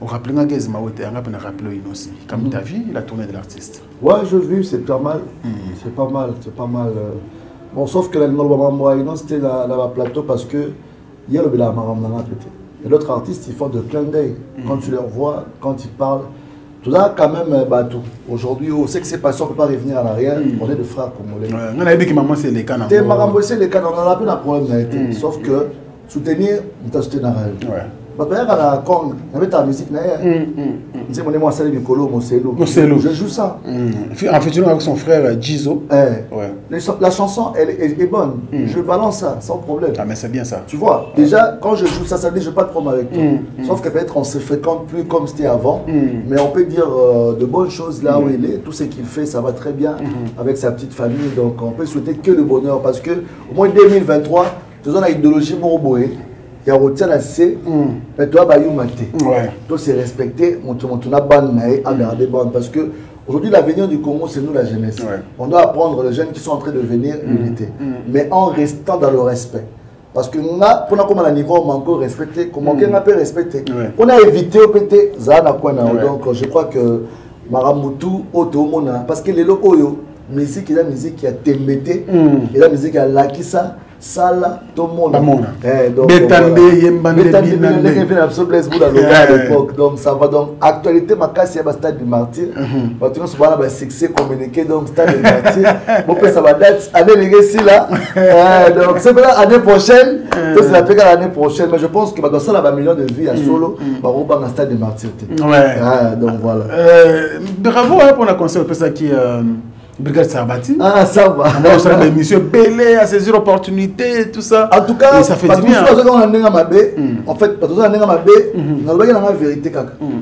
On rappelle que Gazma Ouete, on rappelle Inosbi. Comme tu as vu, la tournée de l'artiste. Ouais, je vu, c'est pas mal. C'est pas mal, c'est pas mal. Bon, sauf que la Inos, c'était la plateau parce que il y a le Bilamara et l'autre artiste, ils font de clin d'œil. Quand tu les vois, quand ils parlent, tout ça, quand même, bateau. Aujourd'hui, on sait que c'est passé, on ne peut pas revenir en arrière. On est de frères congolais. On a dit que maman, c'est les canons. C'est les canons, on a plus de problème. Sauf que soutenir, on t'a soutenu. Je musique, je joue ça. En fait, avec son frère Jizo. La chanson, elle est bonne. Je balance ça sans problème. Ah, mais c'est bien ça. Tu vois, déjà, quand je joue ça, ça veut dire que je n'ai pas de problème avec toi. Sauf que peut-être on ne se fréquente plus comme c'était avant. Mais on peut dire de bonnes choses là où il est. Tout ce qu'il fait, ça va très bien avec sa petite famille. Donc on peut souhaiter que le bonheur. Parce que au moins 2023, tu as l'idéologie Moroboé. Il y a retient la C, mais toi, tu es respecté, on a ban à garder ban parce que Aujourd'hui, l'avenir du Congo, c'est nous, la jeunesse. Ouais. On doit apprendre les jeunes qui sont en train de venir l'unité, mais en restant dans le respect. Parce que nous, pour un niveau, on a encore respecté, comment on peut respecter. On a évité au PT, donc je crois que Maramutu, Otomona, parce que les locaux, musique, il y a la musique qui a Tembete, et la musique qui a Lakissa. Sala, tout le monde. Donc ça va donc actualité ma casse il y a stade du martyr. Maintenant ce voilà succès communiqué donc stade du martyr. Bon ça va date année les là. Donc c'est pour l'année prochaine. C'est la période l'année prochaine mais je pense que dans ça là va millions de vies à solo va au stade du martyr. Ouais. Donc voilà. Bravo pour la conseil pour ça qui Brigade Sarbati. Ah, ça va. On a des missions belées à saisir opportunités, tout ça. En tout cas, ça fait du bien. En fait, parce que on a la vérité.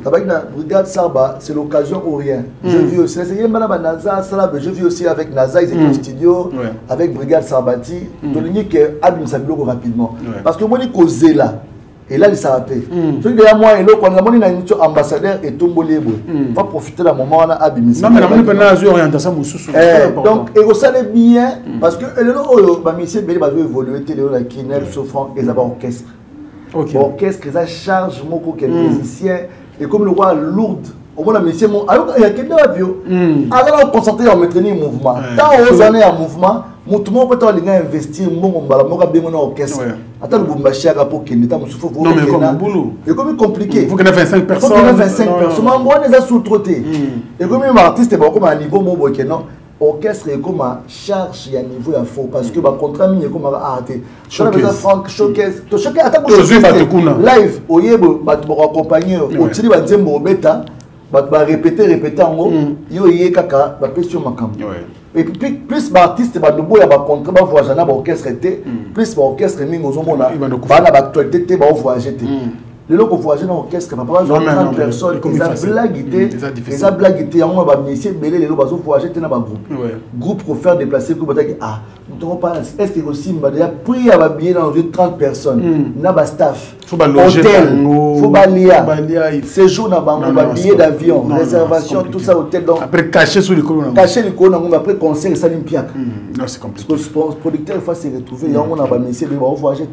La Brigade Sarba, c'est l'occasion ou rien. Je vis aussi. Je vis aussi avec NASA, ils étaient au studio, avec Brigade Sarbati. Donc, il y a que Abim Sabilo rapidement. Parce que moi, je suis là. Et là, il s'arrête. Ce qui est moi, et là, quand on a un ambassadeur et tout le monde, il faut profiter d'un moment où on a abîmé. Non, mais on a une orientation. Donc, et ça est bien, parce que le ministère va évoluer, le Kinel, Sofran, et ça va orchestre. Orchestre, ça charge beaucoup que musicien, et comme le roi lourde. Au moins, il y a quelqu'un qui a alors on concentre en maintenir le mouvement. Tant aux années en mouvement, tout le monde peut investir dans l'orchestre. Attends, le Bumbashi a pour qu'il n'ait pas souffert. Non, mais comme un boulot. Et comme compliqué. Il faut qu'il y ait 25 personnes. Il faut qu'il y ait 25 personnes. Moi, on les a sous-traités. Et comme un artiste, comme un niveau, orchestre est comme un charge, il y a un niveau à faux. Parce que le contrat est comme un arté. Franck, showcase. Attends, live, au Yébo, pour accompagner, au Tili, va dire, bêta. Répéter en haut, il y a kaka, question makam. Et puis plus l'artiste va debout, il va contrat, va voyager dans l'orchestre, plus l'orchestre est mis aux hommes, va dans l'actualité, va voyager. Les gens qui voyagent dans l'orchestre, il va pas 30 personnes, ils ont blaguité, ils ont blaguité, on va venir mêler les gens qui voyager dans un groupe. Groupe pour faire déplacer, groupe pour dire ah, nous pas est-ce que aussi il a pris à habiller dans 30 personnes, n'a pas staff. Faut pas loger, faut pas lier, séjour dans un billet d'avion, réservation, tout ça hôtel donc après cacher sous les colonnes. Cacher les colonnes après concert ça l'impiac. Non, c'est compliqué. Parce que le producteur il faut se retrouver, il y a on a pas mis c'est va voyager.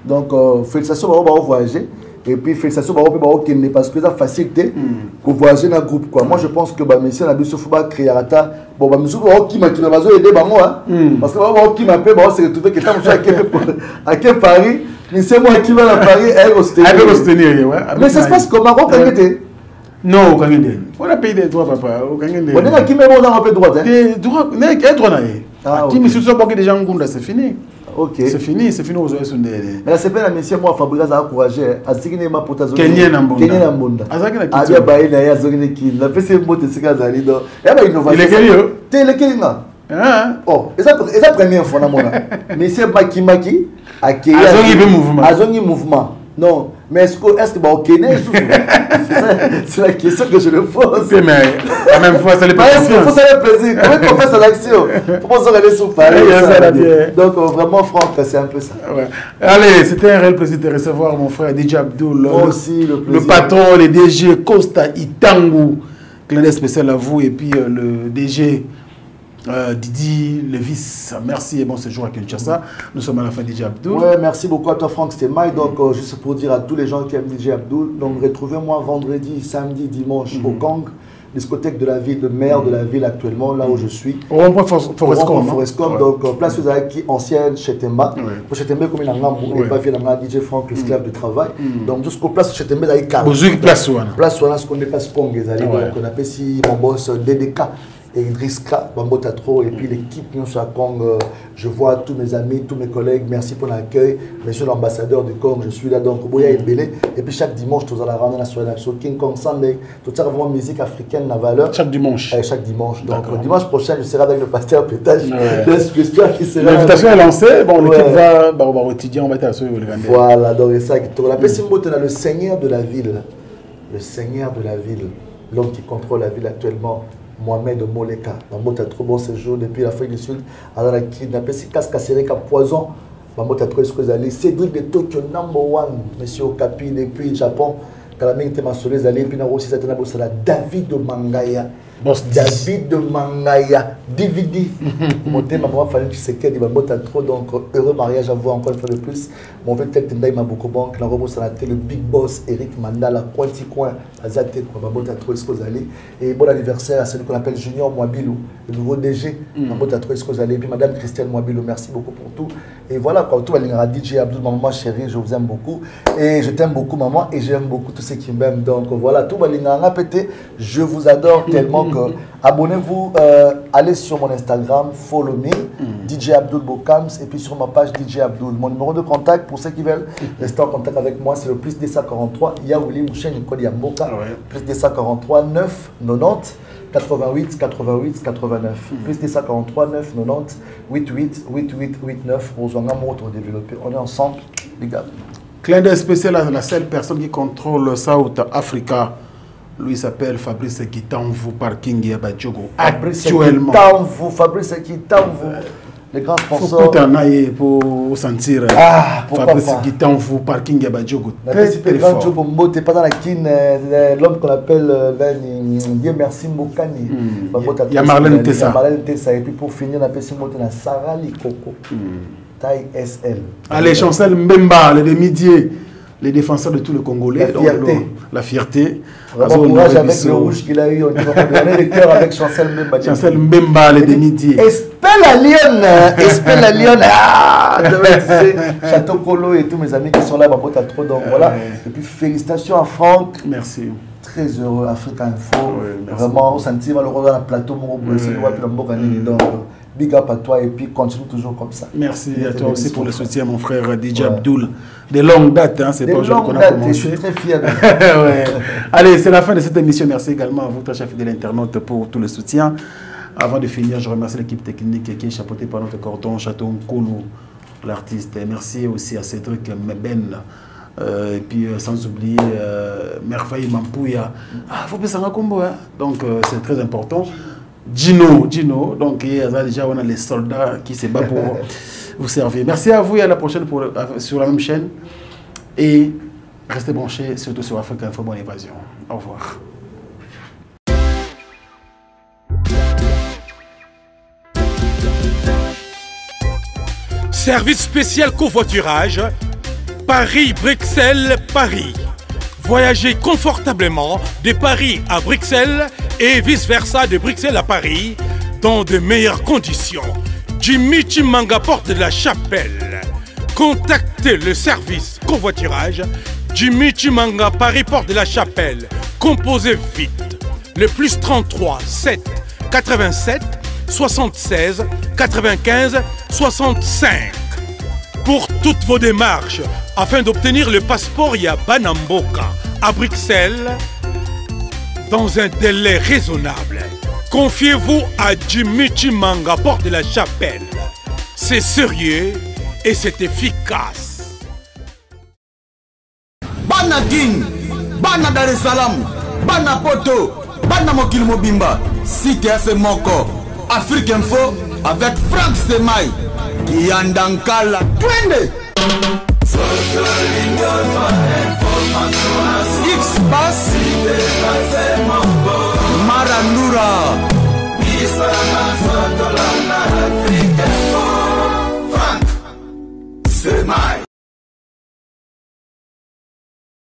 Donc félicitations va voyager. Et puis félicitations parce que ça facilité pour voyager dans le groupe quoi. Moi je pense que bah monsieur Nabi Soufouba créer ata bon bah monsieur qui m'a aider bah moi parce que qui m'appelle bah on s'est retrouvé que tant à quel Paris mais c'est moi qui va à Paris elle au soutenir mais ça se passe comment on peut non au Kangende on a payé des droits papa au Kangende on est qui même on a un peu droit des droits n'est quel droit là qui monsieur soit pas que déjà ngunda c'est fini. Ok. C'est fini aux oeufs. Mais c'est pas la mission, moi, Fabrice a encouragé. À ce qui n'est pas pour ta zone. Kenya Nambonda. Ah, bien, bah, il y a une zone qui n'a pas fait mot de ce cas-là. Il y a une innovation. Il est quel lieu? T'es le Kenya. Oh, et ça, première fois, mais c'est Maki, à Kenya. À zone mouvement. Non, mais est-ce que bah, au Kenya, c'est la question que je le pose. Mais la même fois, ça les plaisir. Il faut ça les plaisir. Comment on fait cette action? Faut se regarder sur Paris. Donc vraiment, Franck, c'est un peu ça. Ouais. Allez, c'était un réel plaisir de recevoir mon frère DJ Abdoul. Moi aussi, le plaisir. Le patron, le DG Costa Itangu. Clin d'œil spécial à vous. Et puis le DG Didi Levis, merci et bon séjour à Kinshasa. Nous sommes à la fin de DJ Abdoul. Ouais, merci beaucoup à toi Franck, c'était Mike. Donc juste pour dire à tous les gens qui aiment DJ Abdoul, donc retrouvez-moi vendredi, samedi, dimanche au Kang, discothèque de la ville, de maire de la ville actuellement, là où je suis. Au rond-point Forestcom. Donc place Fuzaki, ancienne Chetemba. Pour Chetemba comme il y a un et pas via DJ Franck, l'esclave du travail. Donc jusqu'au place Chetemba, il y a place Wana, ce qu'on dépasse Kong, donc on appelle si mon boss DDK. Et Idriska, Bambota Tro, et puis l'équipe nous sur Kong, je vois tous mes amis, tous mes collègues, merci pour l'accueil, monsieur l'ambassadeur du Kong, je suis là donc Boya et Belé, et puis chaque dimanche, tous à la randonnée sur King Kong Sunday, tout ça vraiment musique africaine, la valeur. Chaque dimanche. Chaque dimanche. Donc dimanche prochain, je serai avec le pasteur Pétage. J'espère qu'il sera. L'invitation est lancée, bon, l'équipe va au quotidien, on va être à ce Voilà, donc c'est ça qui tourne. La Pessimbo, tu as le seigneur de la ville, l'homme qui contrôle la ville actuellement. Mohamed Moleka, Bambo a trop bon séjour depuis l'Afrique du Sud, alors la kidnappé, c'est Cascasereka Poison, Bambo a trop escosé, Cédric de Tokyo #1, monsieur Okapi depuis le Japon, Kalaming Temasolé, puis aussi David Mangaya. David de Mangaya, DVD. Monté maman Fanny Tshisekedi, il m'a trop, donc heureux mariage à vous encore une fois de plus. Mon frère Tel Tendai m'a beaucoup bon, la Robo Sanaté, le Big Boss, Eric Mandala, Quanti Coin, Azate, Mabota trop Escozali. Et bon anniversaire à celui qu'on appelle Junior Mwabilou, le nouveau DG, Mabota trop Escozali. Et puis Madame Christiane Mwabilou, merci beaucoup pour tout. Et voilà, quand tout va à DJ Abdul, maman chérie, je vous aime beaucoup. Et je t'aime beaucoup, maman, et j'aime beaucoup tous ceux qui m'aiment. Donc voilà, tout va répéter. Je vous adore tellement que abonnez-vous, allez sur mon Instagram, follow me, DJ Abdul Bokams, et puis sur ma page DJ Abdul. Mon numéro de contact pour ceux qui veulent rester en contact avec moi, c'est le plus 243 Yaouli Mouchen Nkodi Yamboka, plus 243 9 90 88 88 89, plus 243 9 90 88 88 89 pour développer. On est ensemble, les gars. Clin d'œil spécial à la seule personne qui contrôle South Africa. Lui s'appelle Fabrice Kitamvu Parking Yabadjogo. Actuellement. Fabrice Kitamvu. Les grands sponsors. Faut tout en aille pour sentir. Fabrice Kitamvu Parking Yabadjogo. Très fort. T'es pas dans la kin, l'homme qu'on appelle Dieu merci Mbokani. Il y a Marlène Tessa. Et puis pour finir, on appelle Simotena Sarah Likoko. Taille SL. Allez, Chancel Mbemba, les demi-diés. Les défenseurs de tout le Congolais. La fierté. Bon courage avec le rouge qu'il a eu. On va donner le cœur avec Chancel Mbemba. Chancel Mbemba, les demi-diés. Espelle la Lyon. Château Colo et tous mes amis qui sont là, Babota trop. Donc voilà. Et puis félicitations à Franck. Merci. Très heureux, Africa Info. Vraiment, on sentit malheureusement dans le plateau. Donc, big up à toi et puis continue toujours comme ça. Merci à toi aussi pour le soutien, mon frère DJ Abdul. Des longues dates, hein, c'est pas aujourd'hui qu'on a commencé. Je suis très fier de Allez, c'est la fin de cette émission. Merci également à vous, très chers fidèles internautes, pour tout le soutien. Avant de finir, je remercie l'équipe technique qui est chapeautée par notre cordon, Château Nkolo, l'artiste. Merci aussi à Cédric Meben. Et puis sans oublier Merveille Mampouya. Faut penser à un combo, hein. Donc c'est très important. Gino, donc déjà on a les soldats qui se battent pour vous servir. Merci à vous et à la prochaine sur la même chaîne. Et restez branchés, surtout sur Africa Info. Bonne évasion. Au revoir. Service spécial covoiturage, Paris-Bruxelles-Paris. Voyagez confortablement de Paris à Bruxelles et vice-versa de Bruxelles à Paris dans de meilleures conditions. Jimmy Chimanga, porte de la Chapelle. Contactez le service covoiturage Jimmy Chimanga, Paris, porte de la Chapelle. Composez vite. Le plus 33 7 87 76 95 65. Pour toutes vos démarches, afin d'obtenir le passeport Yabanamboka à Bruxelles, dans un délai raisonnable, confiez-vous à Jimmy Chimanga, porte de la Chapelle. C'est sérieux et c'est efficace. Bana King, Bana Dar es Salaam, Bana Poto, Bana Mokil Mobimba, CTF Moko, Afrique Info avec Franck Semaï, Yandankala, Twende. X-Bass.